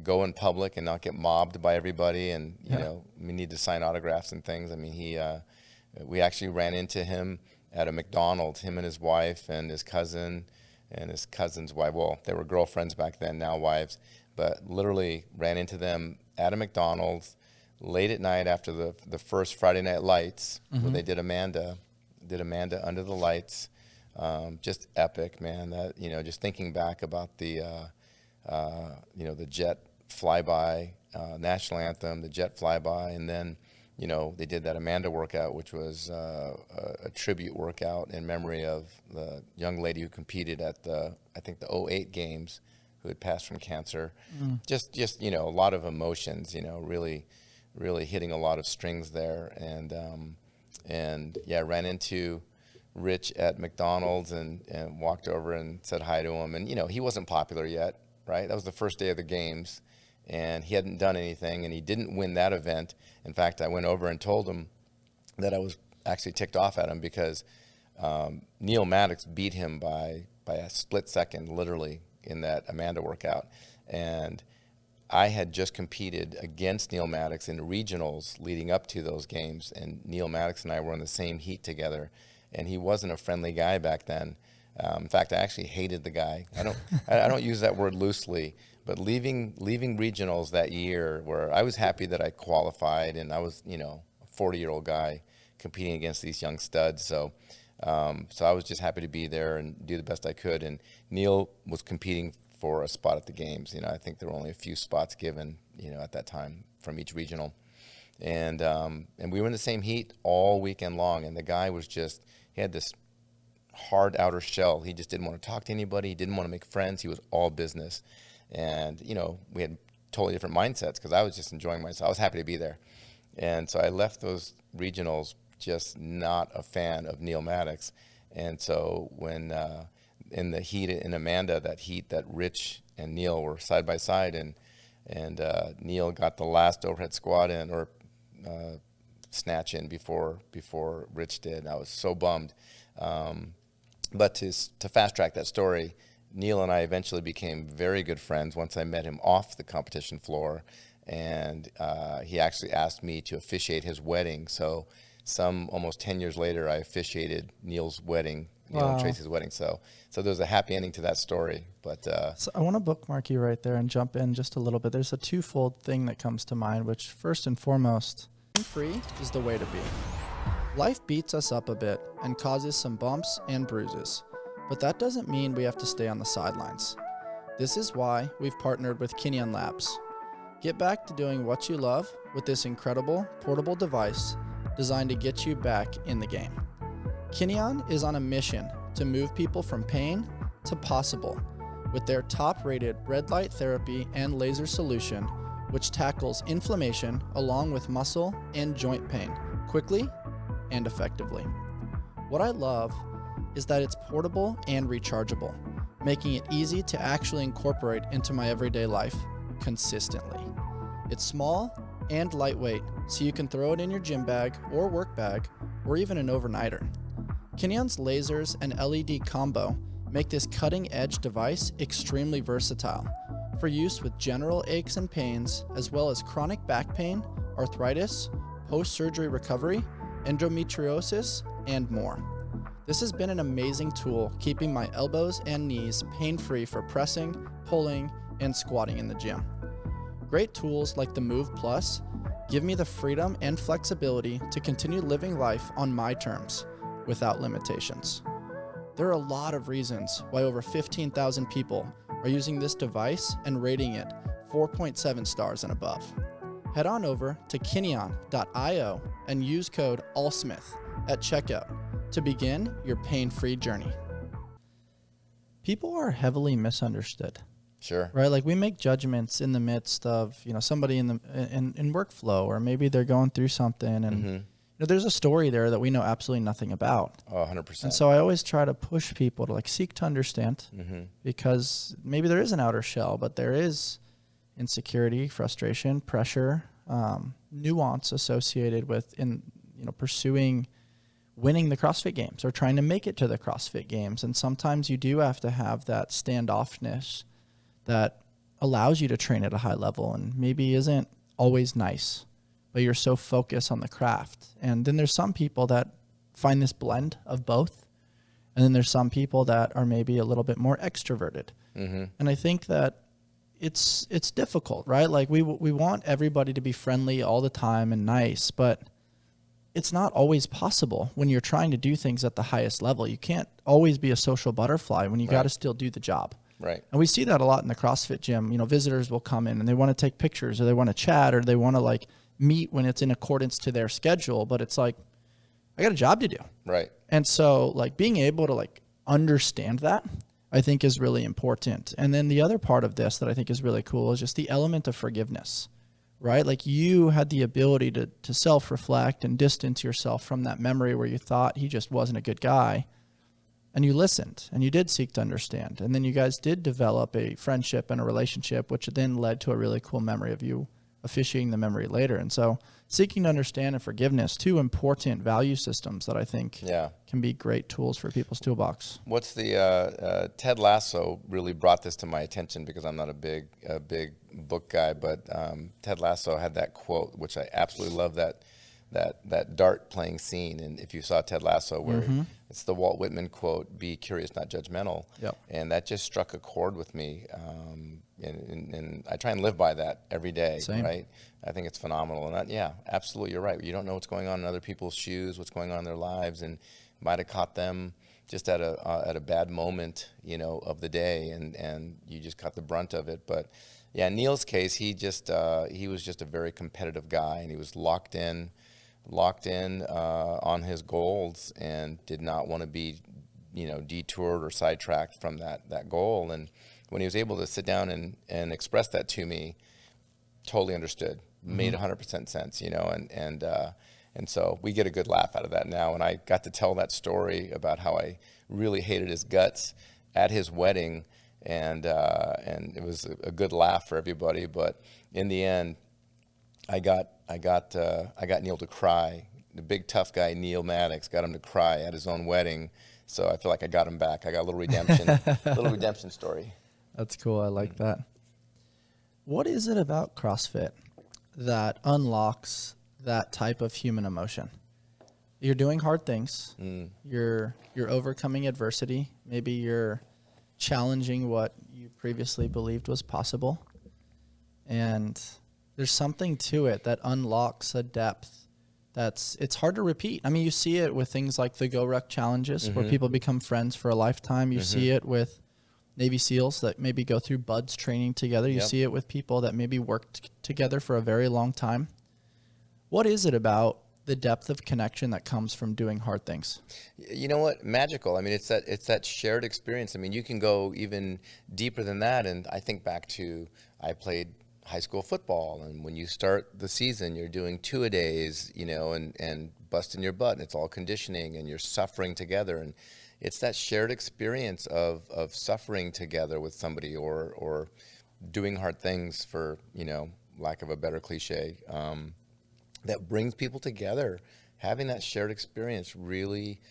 go in public and not get mobbed by everybody, and you know, we need to sign autographs and things. I mean, we actually ran into him at a McDonald's, him and his wife and his cousin and his cousin's wife. Well, they were girlfriends back then, now wives, but literally ran into them at a McDonald's late at night after the first Friday Night Lights, where they did Amanda Under the Lights. Just epic, man. That, you know, just thinking back about the you know, the jet flyby, national anthem, the jet flyby, and then, you know, they did that Amanda workout, which was a tribute workout in memory of the young lady who competed at the 2008 games, who had passed from cancer. Just you know, a lot of emotions, you know, really hitting a lot of strings there. And yeah, ran into Rich at McDonald's and walked over and said hi to him. And, you know, he wasn't popular yet, right? That was the first day of the games, and he hadn't done anything, and he didn't win that event. In fact, I went over and told him that I was actually ticked off at him because Neil Maddox beat him by a split second, literally, in that Amanda workout. And I had just competed against Neil Maddox in regionals leading up to those games, and Neil Maddox and I were in the same heat together, and he wasn't a friendly guy back then. In fact, I actually hated the guy. I don't use that word loosely, but leaving regionals that year, where I was happy that I qualified, and I was, you know, a 40-year-old guy competing against these young studs. So I was just happy to be there and do the best I could. And Neil was competing for a spot at the games. You know, I think there were only a few spots given, you know, at that time from each regional. And we were in the same heat all weekend long, and the guy was just, he had this hard outer shell. He just didn't want to talk to anybody. He didn't want to make friends. He was all business. And, you know, we had totally different mindsets because I was just enjoying myself. I was happy to be there. And so I left those regionals just not a fan of Neil Maddox. And so when in the heat in Amanda, that heat that Rich and Neil were side by side, and Neil got the last overhead squat in, or snatch in before Rich did. I was so bummed. But to fast track that story, Neil and I eventually became very good friends once I met him off the competition floor, and he actually asked me to officiate his wedding. So almost 10 years later, I officiated Neil's wedding, Neil and Tracy's wedding. So there's a happy ending to that story. But so I want to bookmark you right there and jump in just a little bit. There's a twofold thing that comes to mind, which first and foremost, free is the way to be. Life beats us up a bit and causes some bumps and bruises, but that doesn't mean we have to stay on the sidelines. This is why we've partnered with Kinnean Labs. Get back to doing what you love with this incredible portable device designed to get you back in the game. Kineon is on a mission to move people from pain to possible with their top-rated red light therapy and laser solution, which tackles inflammation along with muscle and joint pain quickly and effectively. What I love is that it's portable and rechargeable, making it easy to actually incorporate into my everyday life consistently. It's small and lightweight, so you can throw it in your gym bag or work bag or even an overnighter. Kineon's lasers and LED combo make this cutting-edge device extremely versatile for use with general aches and pains, as well as chronic back pain, arthritis, post-surgery recovery, endometriosis, and more. This has been an amazing tool keeping my elbows and knees pain-free for pressing, pulling, and squatting in the gym. Great tools like the Move Plus give me the freedom and flexibility to continue living life on my terms without limitations. There are a lot of reasons why over 15,000 people are using this device and rating it 4.7 stars and above. Head on over to Kineon.io and use code ALLSMITH at checkout to begin your pain-free journey. People are heavily misunderstood. Sure. Right? Like we make judgments in the midst of, somebody in workflow, or maybe they're going through something and there's a story there that we know absolutely nothing about. Oh, 100%. And so I always try to push people to seek to understand, because maybe there is an outer shell, but there is insecurity, frustration, pressure, nuance associated with pursuing winning the CrossFit Games or trying to make it to the CrossFit Games. And sometimes you do have to have that standoffness that allows you to train at a high level and maybe isn't always nice, but you're so focused on the craft. And then there's some people that find this blend of both. And then there's some people that are maybe a little bit more extroverted. And I think that it's difficult, right? Like we want everybody to be friendly all the time and nice, but it's not always possible when you're trying to do things at the highest level. You can't always be a social butterfly when you got to still do the job. Right. And we see that a lot in the CrossFit gym. Visitors will come in and they want to take pictures or they want to chat or they want to meet when it's in accordance to their schedule, but it's I got a job to do. Right. And so being able to understand that, I think is really important. And then the other part of this that I think is really cool is just the element of forgiveness, right? You had the ability to self-reflect and distance yourself from that memory where you thought he just wasn't a good guy. And you listened and you did seek to understand. And then you guys did develop a friendship and a relationship, which then led to a really cool memory of you officiating the memory later. And so seeking to understand and forgiveness, two important value systems that I think can be great tools for people's toolbox. What's the Ted Lasso really brought this to my attention because I'm not a big book guy, but Ted Lasso had that quote, which I absolutely love, that dart playing scene. And if you saw Ted Lasso, where it's the Walt Whitman quote, "Be curious, not judgmental." Yep. And that just struck a chord with me. And I try and live by that every day. Same. Right? I think it's phenomenal. And absolutely, you're right. You don't know what's going on in other people's shoes, what's going on in their lives, and might have caught them just at a bad moment, of the day, and you just caught the brunt of it. But yeah, in Neil's case, he was just a very competitive guy, and he was locked in on his goals and did not want to be, detoured or sidetracked from that goal. And when he was able to sit down and express that to me, totally understood, made 100% sense, and so we get a good laugh out of that now. And I got to tell that story about how I really hated his guts at his wedding, and it was a good laugh for everybody. But in the end, I got Neil to cry. The big tough guy, Neil Maddox, got him to cry at his own wedding. So I feel like I got him back. I got a little redemption story. That's cool. I like that. What is it about CrossFit that unlocks that type of human emotion? You're doing hard things. You're overcoming adversity. Maybe you're challenging what you previously believed was possible. And there's something to it that unlocks a depth it's hard to repeat. I mean, you see it with things like the Go Ruck challenges where people become friends for a lifetime. You see it with Navy SEALs that maybe go through BUDS training together. You see it with people that maybe worked together for a very long time. What is it about the depth of connection that comes from doing hard things? You know what? Magical. I mean, it's that shared experience. I mean, you can go even deeper than that. And I think back to, I played high school football, and when you start the season, you're doing 2-a-days, you know, and busting your butt, and it's all conditioning, and you're suffering together. And it's that shared experience of suffering together with somebody, or doing hard things, for, you know, lack of a better cliche, that brings people together. Having that shared experience really,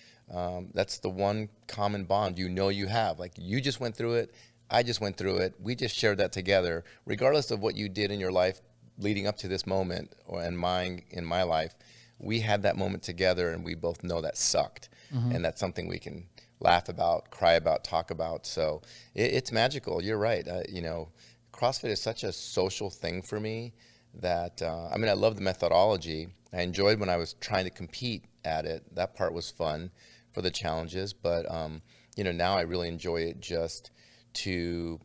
that's the one common bond you have. Like, you just went through it, I just went through it, we just shared that together. Regardless of what you did in your life leading up to this moment, in my life, we had that moment together, and we both know that sucked. And that's something we can laugh about, cry about, talk about. So it's magical. You're right. You know, CrossFit is such a social thing for me that, I mean, I love the methodology. I enjoyed when I was trying to compete at it. That part was fun for the challenges. But, you know, now I really enjoy it just to,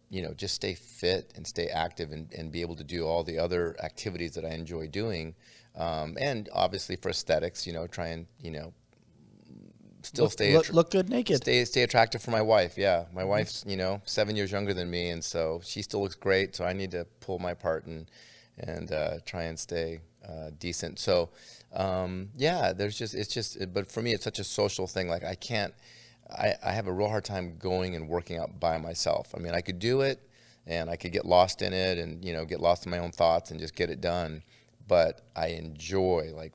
you know, just stay fit and stay active, and be able to do all the other activities that I enjoy doing. And obviously for aesthetics, you know, try and, you know, still look good naked. Stay attractive for my wife. Yeah, my wife's, you know, 7 years younger than me, and so she still looks great. So I need to pull my part and try and stay decent. So yeah, but for me, it's such a social thing. Like, I have a real hard time going and working out by myself. I mean, I could do it, and I could get lost in it, and, you know, get lost in my own thoughts and just get it done. But I enjoy, like,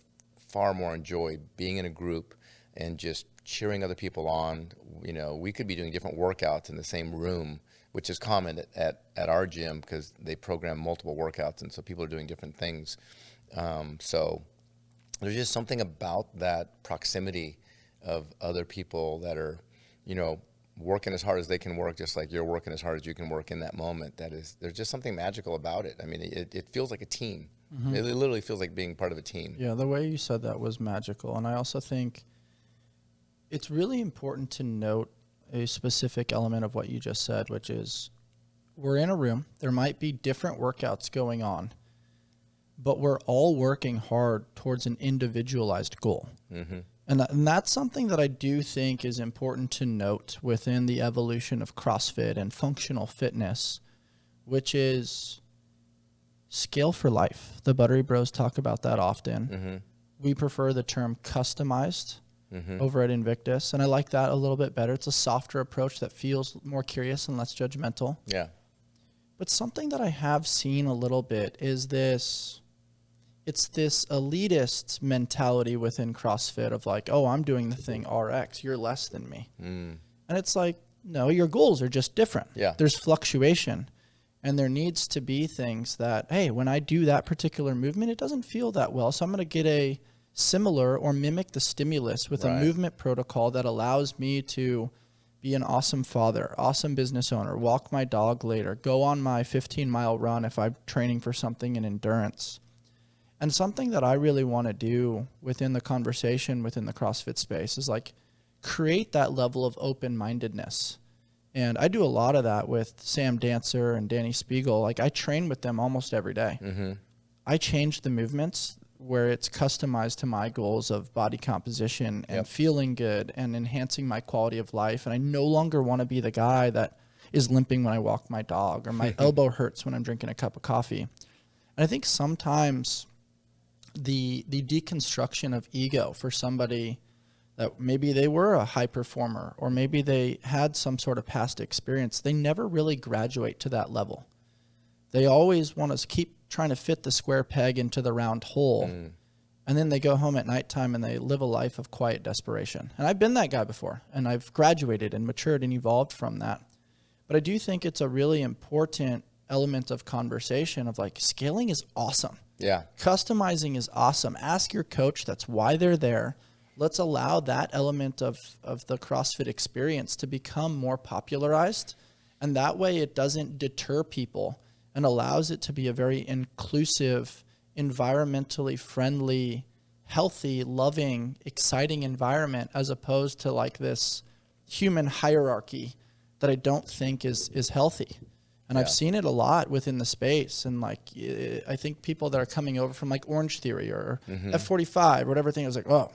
far more enjoy being in a group and just cheering other people on. You know, we could be doing different workouts in the same room, which is common at our gym, because they program multiple workouts, and so people are doing different things. So there's just something about that proximity of other people that are, you know, working as hard as they can work, just like you're working as hard as you can work in that moment. There's just something magical about it. I mean, it feels like a team. It literally feels like being part of a team. Yeah, the way you said that was magical. And I also think it's really important to note a specific element of what you just said, which is, we're in a room. There might be different workouts going on, but we're all working hard towards an individualized goal. And that's something that I do think is important to note within the evolution of CrossFit and functional fitness, which is scale for life. The Buttery Bros talk about that often. We prefer the term customized over at Invictus, and I like that a little bit better. It's a softer approach that feels more curious and less judgmental. Yeah. But something that I have seen a little bit is this elitist mentality within CrossFit of like, oh, I'm doing the thing RX, you're less than me. And it's like, no, your goals are just different. Yeah. There's fluctuation. And there needs to be things that, hey, when I do that particular movement, it doesn't feel that well. So I'm going to get a similar or mimic the stimulus with a movement protocol that allows me to be an awesome father, awesome business owner, walk my dog later, go on my 15-mile run if I'm training for something in endurance. And something that I really want to do within the conversation within the CrossFit space is like create that level of open-mindedness. And I do a lot of that with Sam Dancer and Danny Spiegel. Like, I train with them almost every day. I change the movements where it's customized to my goals of body composition and feeling good and enhancing my quality of life. And I no longer want to be the guy that is limping when I walk my dog, or my elbow hurts when I'm drinking a cup of coffee. And I think sometimes the deconstruction of ego for somebody that maybe they were a high performer, or maybe they had some sort of past experience, they never really graduate to that level. They always want to keep trying to fit the square peg into the round hole. And then they go home at nighttime and they live a life of quiet desperation. And I've been that guy before, and I've graduated and matured and evolved from that. But I do think it's a really important element of conversation of like, scaling is awesome. Yeah. Customizing is awesome. Ask your coach. That's why they're there. Let's allow that element of the CrossFit experience to become more popularized. And that way it doesn't deter people and allows it to be a very inclusive, environmentally friendly, healthy, loving, exciting environment, as opposed to like this human hierarchy that I don't think is healthy. And I've seen it a lot within the space. And like, I think people that are coming over from like Orange Theory or F45 or whatever thing, I was like, oh,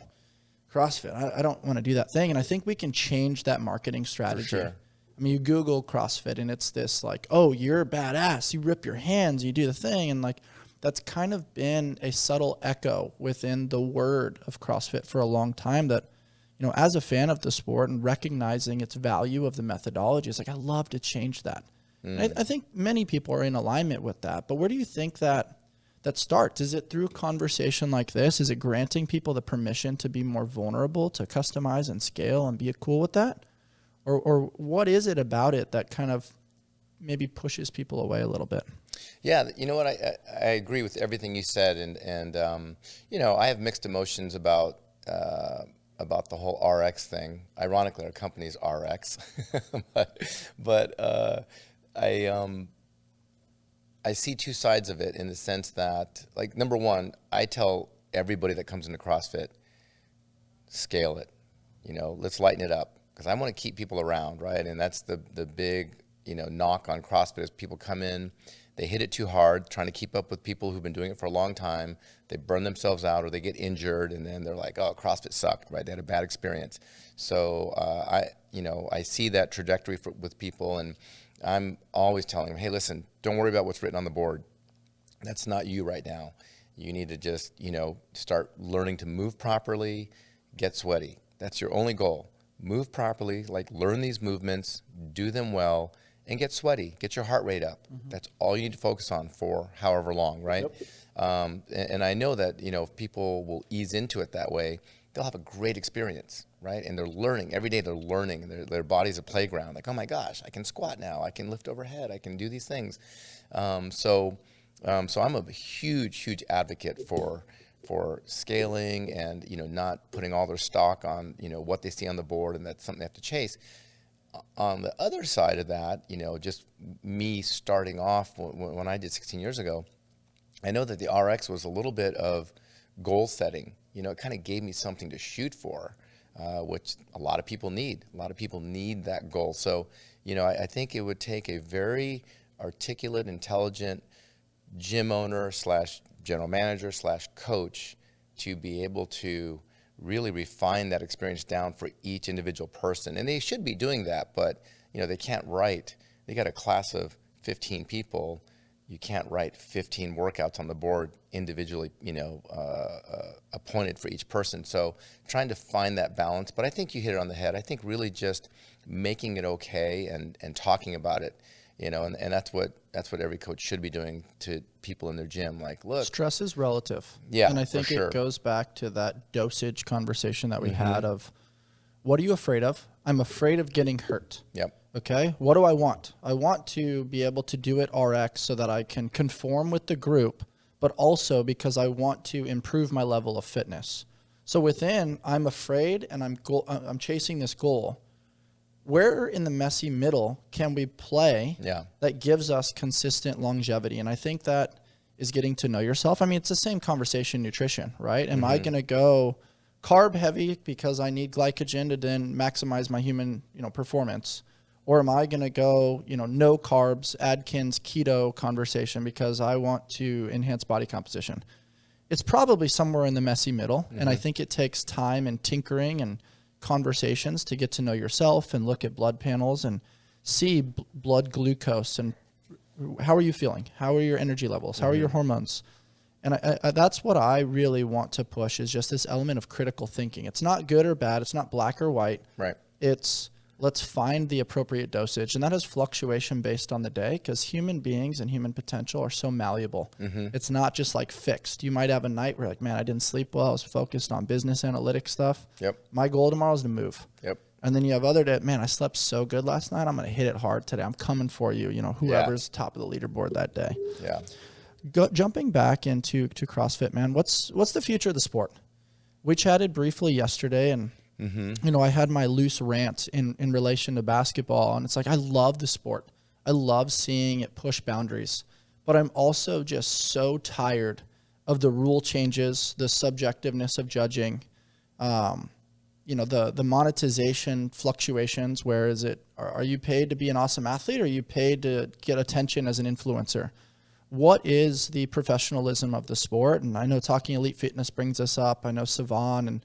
CrossFit, I don't want to do that thing. And I think we can change that marketing strategy. For sure. I mean, you Google CrossFit and it's this like, oh, you're badass. You rip your hands, you do the thing. And like, that's kind of been a subtle echo within the word of CrossFit for a long time that, you know, as a fan of the sport and recognizing its value of the methodology, it's like, I love to change that. I think many people are in alignment with that. But where do you think that starts? Is it through conversation like this? Is it granting people the permission to be more vulnerable, to customize and scale and be cool with that? Or what is it about it that kind of maybe pushes people away a little bit? Yeah, you know what? I agree with everything you said. And you know, I have mixed emotions about the whole RX thing. Ironically, our company's RX. but I see two sides of it in the sense that, like, number one, I tell everybody that comes into CrossFit, scale it. You know, let's lighten it up because I want to keep people around, right? And that's the big, you know, knock on CrossFit is people come in, they hit it too hard, trying to keep up with people who've been doing it for a long time. They burn themselves out or they get injured, and then they're like, oh, CrossFit sucked, right? They had a bad experience. So I see that trajectory with people, and I'm always telling them, hey, listen, don't worry about what's written on the board. That's not you right now. You need to just, you know, start learning to move properly, get sweaty. That's your only goal. Move properly, like learn these movements, do them well, and get sweaty. Get your heart rate up. That's all you need to focus on for however long, right? Yep. And I know that, you know, if people will ease into it that way, they'll have a great experience, right? And they're learning. Every day they're learning. And their body's a playground. Like, oh my gosh, I can squat now. I can lift overhead. I can do these things. So I'm a huge advocate for scaling and, you know, not putting all their stock on, you know, what they see on the board, and that's something they have to chase. On the other side of that, you know, just me starting off when I did 16 years ago, I know that the RX was a little bit of goal setting. You know, it kind of gave me something to shoot for, which a lot of people need. A lot of people need that goal. So, you know, I think it would take a very articulate, intelligent gym owner / general manager / coach to be able to really refine that experience down for each individual person. And they should be doing that, but, you know, they can't write. They got a class of 15 people. You can't write 15 workouts on the board individually, you know, appointed for each person. So trying to find that balance. But I think you hit it on the head. I think really just making it okay and talking about it, you know, and that's what every coach should be doing to people in their gym. Like, look, stress is relative. Yeah, and I think it goes back to that dosage conversation that we had of, what are you afraid of? I'm afraid of getting hurt. Yep. Okay. What do I want? I want to be able to do it RX so that I can conform with the group, but also because I want to improve my level of fitness. So within, I'm afraid and I'm chasing this goal. Where in the messy middle can we play that gives us consistent longevity? And I think that is getting to know yourself. I mean, it's the same conversation in nutrition, right? Am I going to go carb heavy because I need glycogen to then maximize my human, you know, performance? Or am I going to go, you know, no carbs, Atkins, keto conversation because I want to enhance body composition? It's probably somewhere in the messy middle. And I think it takes time and tinkering and conversations to get to know yourself and look at blood panels and see blood glucose and how are you feeling? How are your energy levels? How are your hormones? And I that's what I really want to push, is just this element of critical thinking. It's not good or bad. It's not black or white. Right. It's let's find the appropriate dosage. And that is fluctuation based on the day, because human beings and human potential are so malleable. It's not just like fixed. You might have a night where like, man, I didn't sleep well. I was focused on business analytics stuff. My goal tomorrow is to move. And then you have other days, man, I slept so good last night. I'm going to hit it hard today. I'm coming for you. You know, whoever's top of the leaderboard that day. Jumping back into CrossFit, man, what's the future of the sport? We chatted briefly yesterday, and you know, I had my loose rant in relation to basketball, and it's like, I love the sport. I love seeing it push boundaries, but I'm also just so tired of the rule changes, the subjectiveness of judging. the monetization fluctuations. Where is it? Are you paid to be an awesome athlete, or are you paid to get attention as an influencer? What is the professionalism of the sport? And I know Talking Elite Fitness brings this up. I know Savan and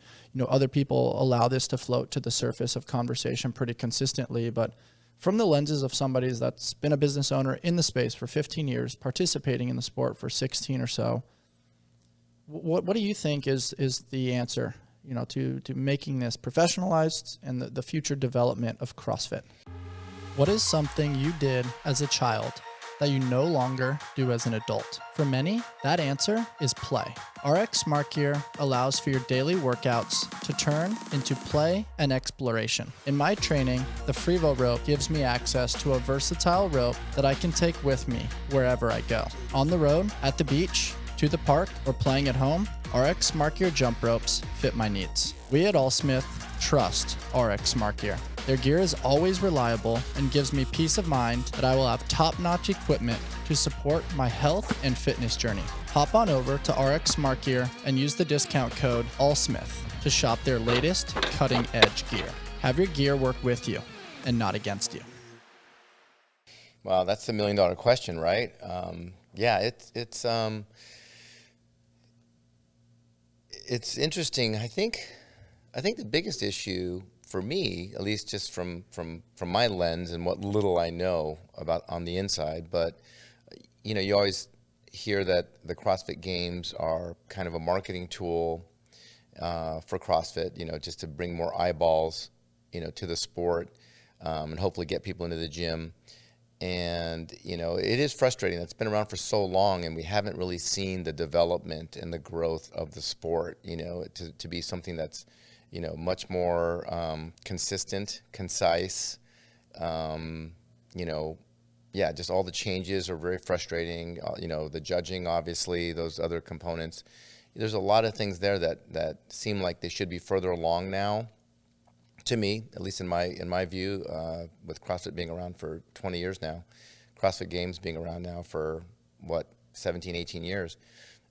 other people allow this to float to the surface of conversation pretty consistently. But from the lenses of somebody that's been a business owner in the space for 15 years, participating in the sport for 16 or so, what do you think is the answer, to making this professionalized and the future development of CrossFit? What is something you did as a child that you no longer do as an adult? For many, that answer is play. RX Smart Gear allows for your daily workouts to turn into play and exploration. In my training, the Frevo rope gives me access to a versatile rope that I can take with me wherever I go. On the road, at the beach, to the park, or playing at home, RX Smart Gear jump ropes fit my needs. We at Allsmith trust RX Smart Gear. Their gear is always reliable and gives me peace of mind that I will have top-notch equipment to support my health and fitness journey. Hop on over to RX Smart Gear and use the discount code ALLSMITH to shop their latest cutting-edge gear. Have your gear work with you and not against you. Wow, that's the $1 million question, right? It's interesting. I think the biggest issue for me, at least just from my lens and what little I know about on the inside, but you always hear that the CrossFit Games are kind of a marketing tool for CrossFit, just to bring more eyeballs, to the sport, and hopefully get people into the gym. And, it is frustrating. It's been around for so long, and we haven't really seen the development and the growth of the sport, to be something that's, much more consistent, concise. Just all the changes are very frustrating. The judging, obviously, those other components. There's a lot of things there that seem like they should be further along now. To me, at least in my view, with CrossFit being around for 20 years now, CrossFit Games being around now for 17, 18 years.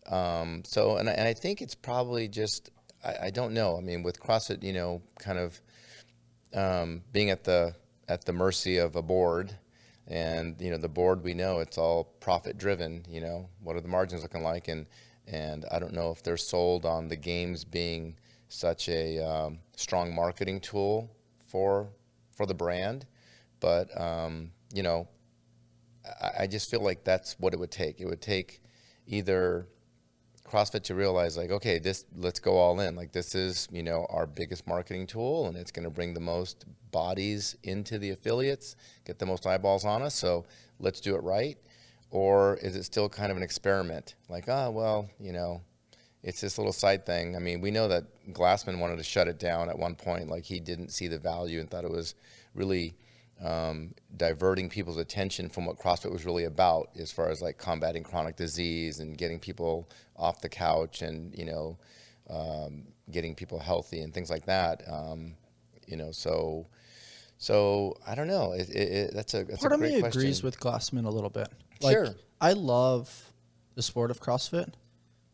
And I think it's probably just, I don't know. I mean, with CrossFit, kind of being at the mercy of a board, and the board, we know it's all profit driven. What are the margins looking like? And I don't know if they're sold on the games being such a strong marketing tool for the brand, but I just feel like that's what it would take. It would take either CrossFit to realize, like, okay, let's go all in. Like, this is our biggest marketing tool, and it's going to bring the most bodies into the affiliates, get the most eyeballs on us. So let's do it right. Or is it still kind of an experiment? Like, it's this little side thing. I mean, we know that Glassman wanted to shut it down at one point. Like, he didn't see the value and thought it was really diverting people's attention from what CrossFit was really about, as far as like combating chronic disease and getting people off the couch and, getting people healthy and things like that. So I don't know. That's a great question. Part of me agrees with Glassman a little bit. Like, sure. I love the sport of CrossFit.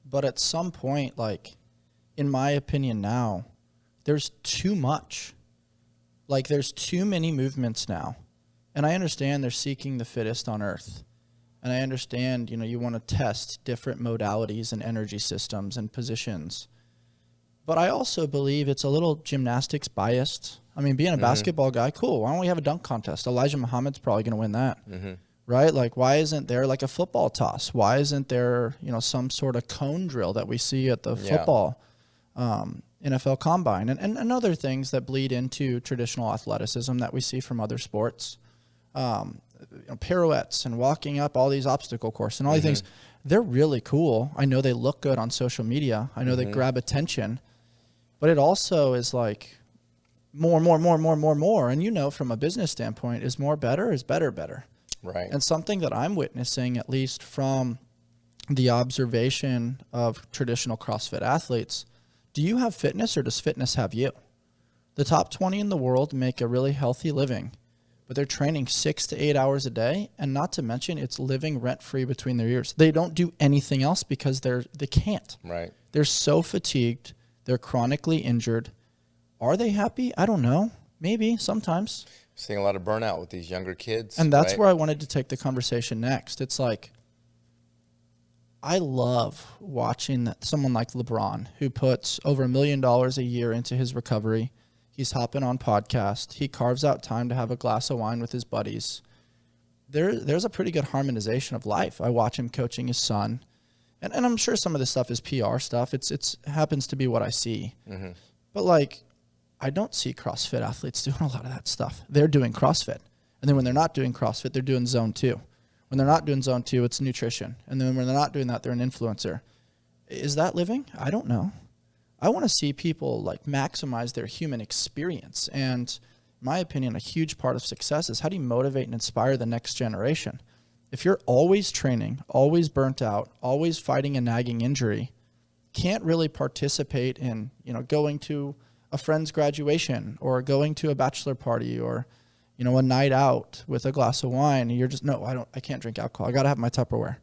But at some point, like, in my opinion now, there's too much. Like, there's too many movements now. And I understand they're seeking the fittest on earth. And I understand, you want to test different modalities and energy systems and positions. But I also believe it's a little gymnastics biased. I mean, being a basketball guy, cool. Why don't we have a dunk contest? Elijah Muhammad's probably going to win that. Mm-hmm. Right? Like, why isn't there like a football toss? Why isn't there, some sort of cone drill that we see at the football NFL combine and other things that bleed into traditional athleticism that we see from other sports? Pirouettes and walking up all these obstacle courses and all these things. They're really cool. I know they look good on social media. I know they grab attention. But it also is like more. And from a business standpoint, is more better, is better. Right. And something that I'm witnessing, at least from the observation of traditional CrossFit athletes, do you have fitness or does fitness have you? The top 20 in the world make a really healthy living, but they're training 6 to 8 hours a day, and not to mention it's living rent-free between their ears. They don't do anything else because they can't. Right. They're so fatigued. They're chronically injured. Are they happy? I don't know. Maybe sometimes. Seeing a lot of burnout with these younger kids. And that's right? where I wanted to take the conversation next. It's like, I love watching someone like LeBron, who puts over $1 million a year into his recovery. He's hopping on podcasts. He carves out time to have a glass of wine with his buddies. There's a pretty good harmonization of life. I watch him coaching his son. And I'm sure some of this stuff is PR stuff. It's happens to be what I see. Mm-hmm. But like, I don't see CrossFit athletes doing a lot of that stuff. They're doing CrossFit. And then when they're not doing CrossFit, they're doing Zone 2. When they're not doing Zone 2, it's nutrition. And then when they're not doing that, they're an influencer. Is that living? I don't know. I want to see people like maximize their human experience. And in my opinion, a huge part of success is how do you motivate and inspire the next generation? If you're always training, always burnt out, always fighting a nagging injury, can't really participate in, going to a friend's graduation or going to a bachelor party or, a night out with a glass of wine. You're just, no, I can't drink alcohol. I got to have my Tupperware.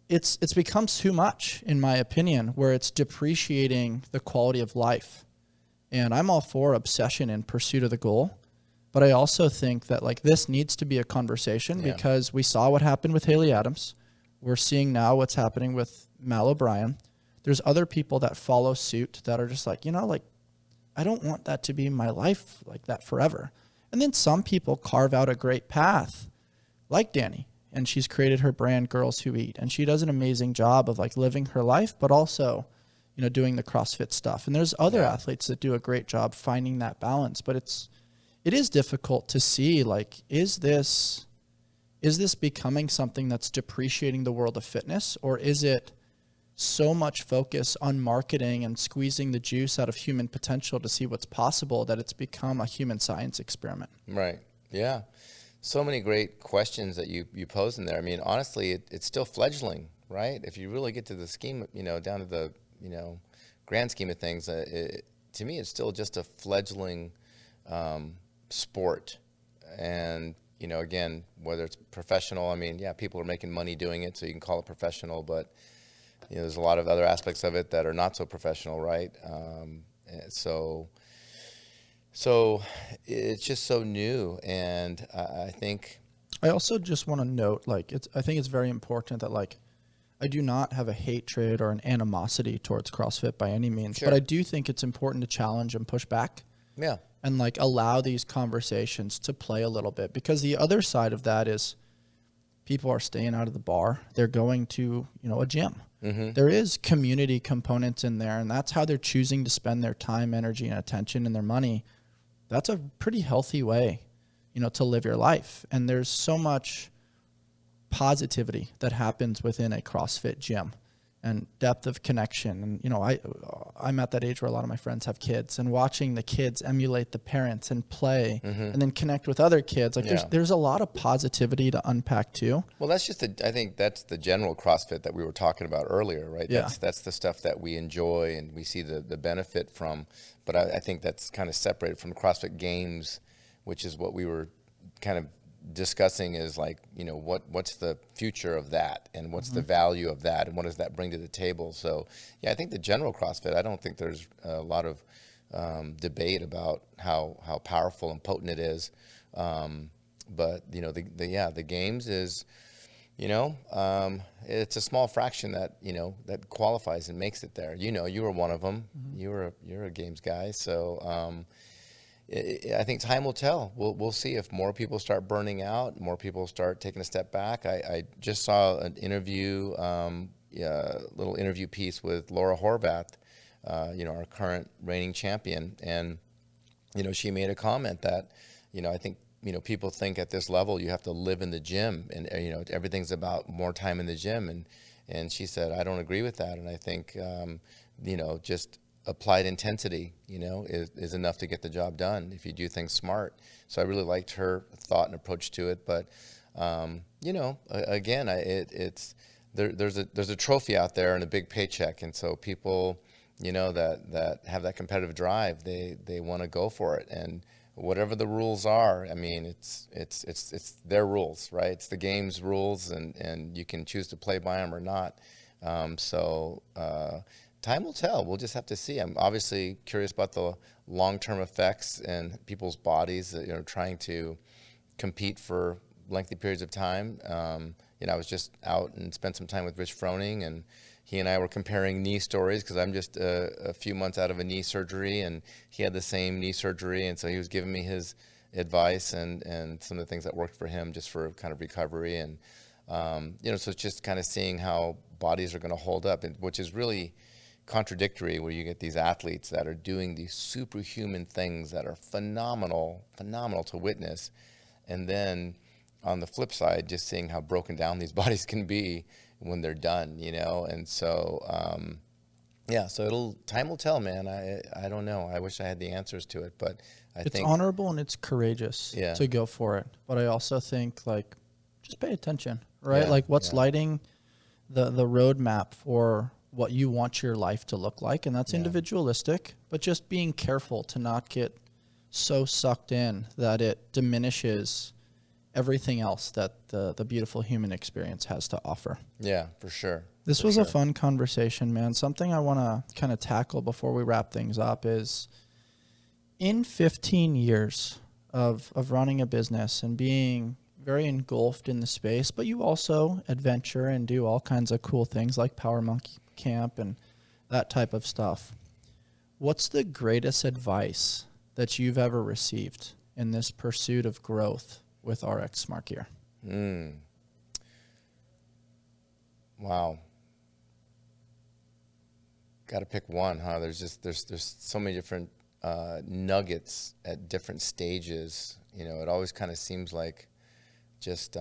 It's become too much, in my opinion, where it's depreciating the quality of life. And I'm all for obsession in pursuit of the goal. But I also think that like this needs to be a conversation because we saw what happened with Haley Adams. We're seeing now what's happening with Mal O'Brien. There's other people that follow suit that are just like, I don't want that to be my life like that forever. And then some people carve out a great path like Danny, and she's created her brand Girls Who Eat, and she does an amazing job of like living her life, but also, doing the CrossFit stuff. And there's other athletes that do a great job finding that balance, but it is difficult to see, like, is this becoming something that's depreciating the world of fitness, or is it so much focus on marketing and squeezing the juice out of human potential to see what's possible that it's become a human science experiment? Right. Yeah. So many great questions that you pose in there. I mean, honestly, it's still fledgling, right? If you really get to the scheme, down to the, grand scheme of things, to me, it's still just a fledgling sport. And, again, whether it's professional, I mean, people are making money doing it, so you can call it professional, but there's a lot of other aspects of it that are not so professional, right? So it's just so new, and I think. I also just want to note, like, I think it's very important that, like, I do not have a hatred or an animosity towards CrossFit by any means, but I do think it's important to challenge and push back. Yeah. And like allow these conversations to play a little bit, because the other side of that is people are staying out of the bar. They're going to, a gym. Mm-hmm. There is community components in there, and that's how they're choosing to spend their time, energy, and attention and their money. That's a pretty healthy way, to live your life. And there's so much positivity that happens within a CrossFit gym and depth of connection. And, I'm at that age where a lot of my friends have kids, and watching the kids emulate the parents and play and then connect with other kids. Like there's a lot of positivity to unpack too. Well, that's just I think that's the general CrossFit that we were talking about earlier, right? Yeah. That's the stuff that we enjoy and we see the benefit from. But I think that's kind of separated from the CrossFit Games, which is what we were kind of discussing, is like, what's the future of that, and what's the value of that, and what does that bring to the table? So I think the general CrossFit, I don't think there's a lot of debate about how powerful and potent it is, but the Games is it's a small fraction that that qualifies and makes it there. You were one of them. You're a Games guy, so I think time will tell. We'll see if more people start burning out, more people start taking a step back. I just saw an interview, little interview piece with Laura Horvath, our current reigning champion, and she made a comment that I think people think at this level you have to live in the gym, and everything's about more time in the gym, and she said, I don't agree with that, and I think just applied intensity, is enough to get the job done if you do things smart. So I really liked her thought and approach to it. But, again, there's a trophy out there and a big paycheck. And so people, that have that competitive drive, they want to go for it. And whatever the rules are, I mean, it's their rules, right? It's the Game's rules, and you can choose to play by them or not. Time will tell. We'll just have to see. I'm obviously curious about the long-term effects in people's bodies that, trying to compete for lengthy periods of time. I was just out and spent some time with Rich Froning, and he and I were comparing knee stories because I'm just a few months out of a knee surgery, and he had the same knee surgery, and so he was giving me his advice and some of the things that worked for him just for kind of recovery. And so it's just kind of seeing how bodies are going to hold up, which is really contradictory, where you get these athletes that are doing these superhuman things that are phenomenal to witness, and then on the flip side, just seeing how broken down these bodies can be when they're done, and so so time will tell, man. I don't know. I wish I had the answers to it, but I think it's honorable and it's courageous to go for it. But I also think, like, just pay attention, right? Like, what's lighting the roadmap for what you want your life to look like, and that's individualistic, but just being careful to not get so sucked in that it diminishes everything else that the beautiful human experience has to offer. Yeah, for sure. This was a fun conversation, man. Something I want to kind of tackle before we wrap things up is, in 15 years of running a business and being very engulfed in the space, but you also adventure and do all kinds of cool things like Power Monkey Camp and that type of stuff. What's the greatest advice that you've ever received in this pursuit of growth with RX Smart Gear? Wow. Got to pick one, huh? There's so many different nuggets at different stages. It always kind of seems like just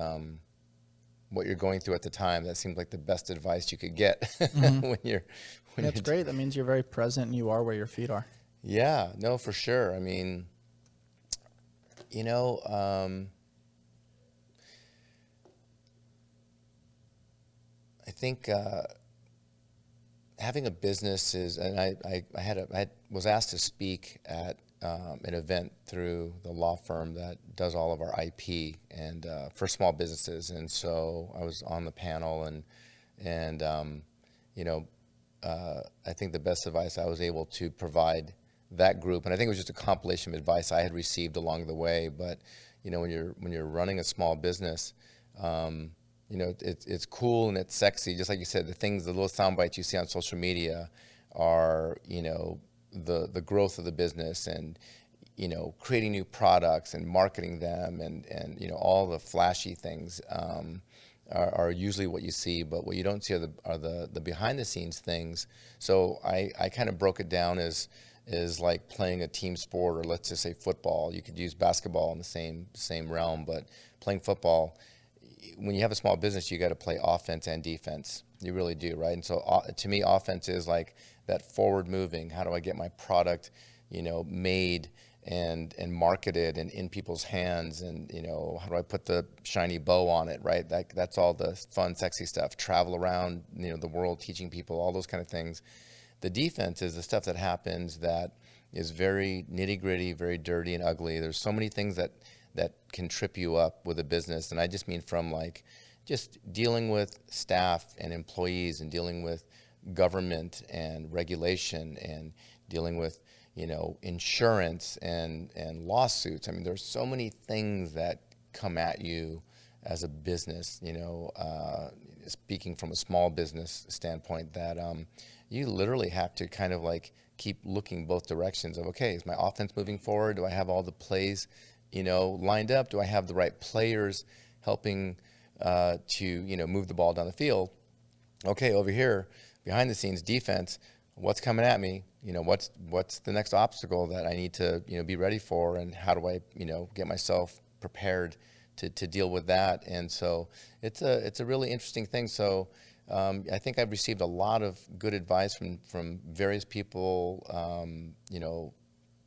what you're going through at the time. That seems like the best advice you could get when you're. That's great. That means you're very present and you are where your feet are. Yeah, no, for sure. I mean, I think having a business is, and I was asked to speak at an event through the law firm that does all of our IP and for small businesses, and so I was on the panel, and I think the best advice I was able to provide that group, and I think it was just a compilation of advice I had received along the way, but when you're running a small business, it's cool and it's sexy, just like you said. The little sound bites you see on social media are the growth of the business, and creating new products and marketing them, and all the flashy things are usually what you see, but what you don't see are the behind the scenes things. So I kind of broke it down as like playing a team sport, or let's just say football. You could use basketball in the same realm, but playing football, when you have a small business, you got to play offense and defense. You really do, right? And so to me, offense is like that forward moving. How do I get my product, made and marketed and in people's hands? And, how do I put the shiny bow on it, right? That's all the fun, sexy stuff. Travel around, the world teaching people, all those kind of things. The defense is the stuff that happens that is very nitty gritty, very dirty and ugly. There's so many things that can trip you up with a business. And I just mean from like just dealing with staff and employees, and dealing with government and regulation, and dealing with, insurance and lawsuits. I mean, there's so many things that come at you as a business, speaking from a small business standpoint, that you literally have to kind of like keep looking both directions of, okay, is my offense moving forward? Do I have all the plays, lined up? Do I have the right players helping to, move the ball down the field? Okay, over here, behind the scenes defense, what's coming at me? What's the next obstacle that I need to, be ready for, and how do I, get myself prepared to deal with that? And so it's a really interesting thing. So I think I've received a lot of good advice from various people,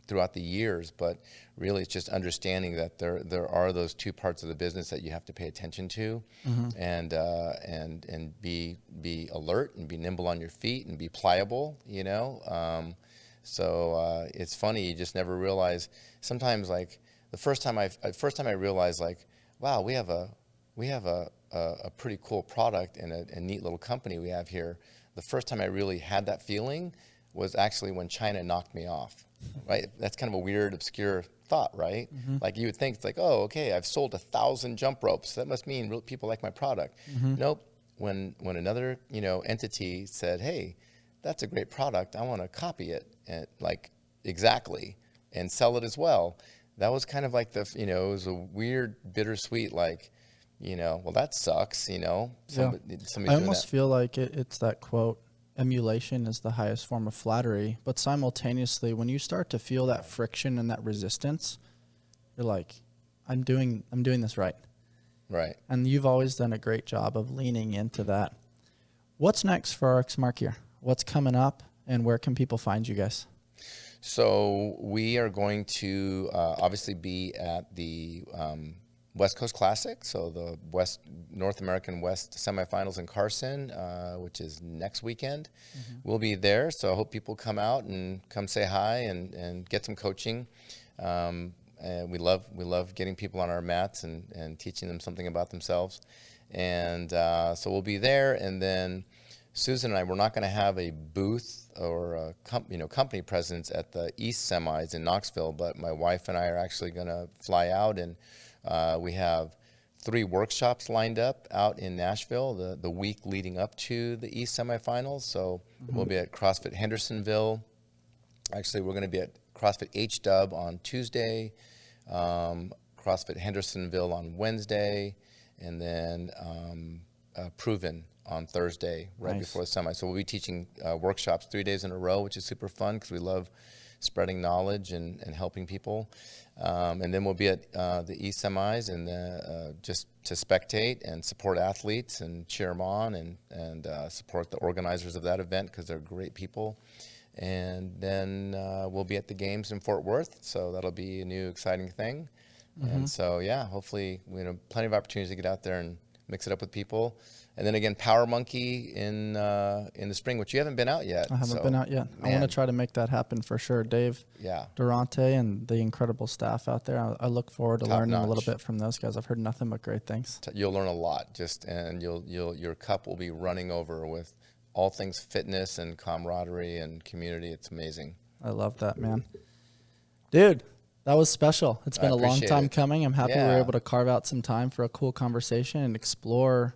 throughout the years, but really it's just understanding that there are those two parts of the business that you have to pay attention to, and be alert and be nimble on your feet and be pliable, so it's funny, you just never realize sometimes, like the first time I realized, like, wow, we have a pretty cool product and a neat little company we have here. The first time I really had that feeling was actually when China knocked me off. right? That's kind of a weird, obscure thought, right? Mm-hmm. Like you would think it's like, oh, okay, I've sold 1,000 jump ropes. That must mean people like my product. Mm-hmm. Nope. When another, entity said, hey, that's a great product, I want to copy it and like exactly and sell it as well. That was kind of like it was a weird, bittersweet, like, well, that sucks, somebody's I doing almost that. feel like it's that quote, emulation is the highest form of flattery. But simultaneously, when you start to feel that friction and that resistance, you're like, I'm doing this right. Right. And you've always done a great job of leaning into that. What's next for RX Mark here? What's coming up, and where can people find you guys? So we are going to obviously be at the West Coast Classic, so the North American West semifinals in Carson, which is next weekend. Mm-hmm. We'll be there, so I hope people come out and come say hi and get some coaching. And we love getting people on our mats and teaching them something about themselves. And so we'll be there, and then Susan and I, we're not going to have a booth or a company presence at the East Semis in Knoxville, but my wife and I are actually going to fly out, and we have 3 workshops lined up out in Nashville the week leading up to the East semifinals. So we'll be at CrossFit Hendersonville. Actually, we're going to be at CrossFit H-Dub on Tuesday, CrossFit Hendersonville on Wednesday, and then Proven on Thursday, right before the semi. So we'll be teaching workshops 3 days in a row, which is super fun because we love spreading knowledge and helping people. And then we'll be at the East Semis and just to spectate and support athletes and cheer them on and support the organizers of that event because they're great people. And then we'll be at the games in Fort Worth, so that'll be a new exciting thing. Mm-hmm. And so, yeah, hopefully plenty of opportunities to get out there and mix it up with people. And then again, Power Monkey in the spring, which you haven't been out yet. I haven't been out yet. Man. I want to try to make that happen for sure. Dave, Durante, and the incredible staff out there. I look forward to learning a little bit from those guys. I've heard nothing but great things. You'll learn a lot, and your cup will be running over with all things fitness and camaraderie and community. It's amazing. I love that, man. Dude, that was special. It's been a long time coming. I'm happy we were able to carve out some time for a cool conversation and explore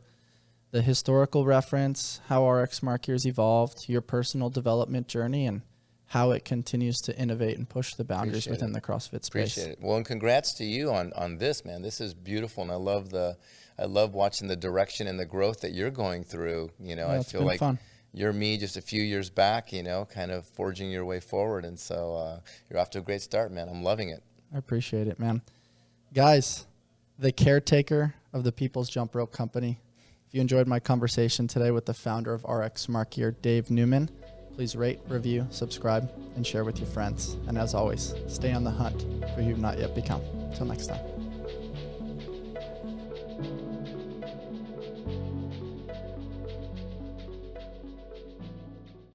the historical reference, how RX Mark Year's evolved, your personal development journey, and how it continues to innovate and push the boundaries within the CrossFit space. Appreciate it. Well, and congrats to you on this, man. This is beautiful, and I love watching the direction and the growth that you're going through. I feel like fun. You're me just a few years back, kind of forging your way forward, and so you're off to a great start, man. I'm loving it. I appreciate it, man. Guys, the caretaker of the People's Jump Rope Company. If you enjoyed my conversation today with the founder of RX Mark Year, Dave Newman, please rate, review, subscribe, and share with your friends. And as always, stay on the hunt for who you've not yet become. Until next time.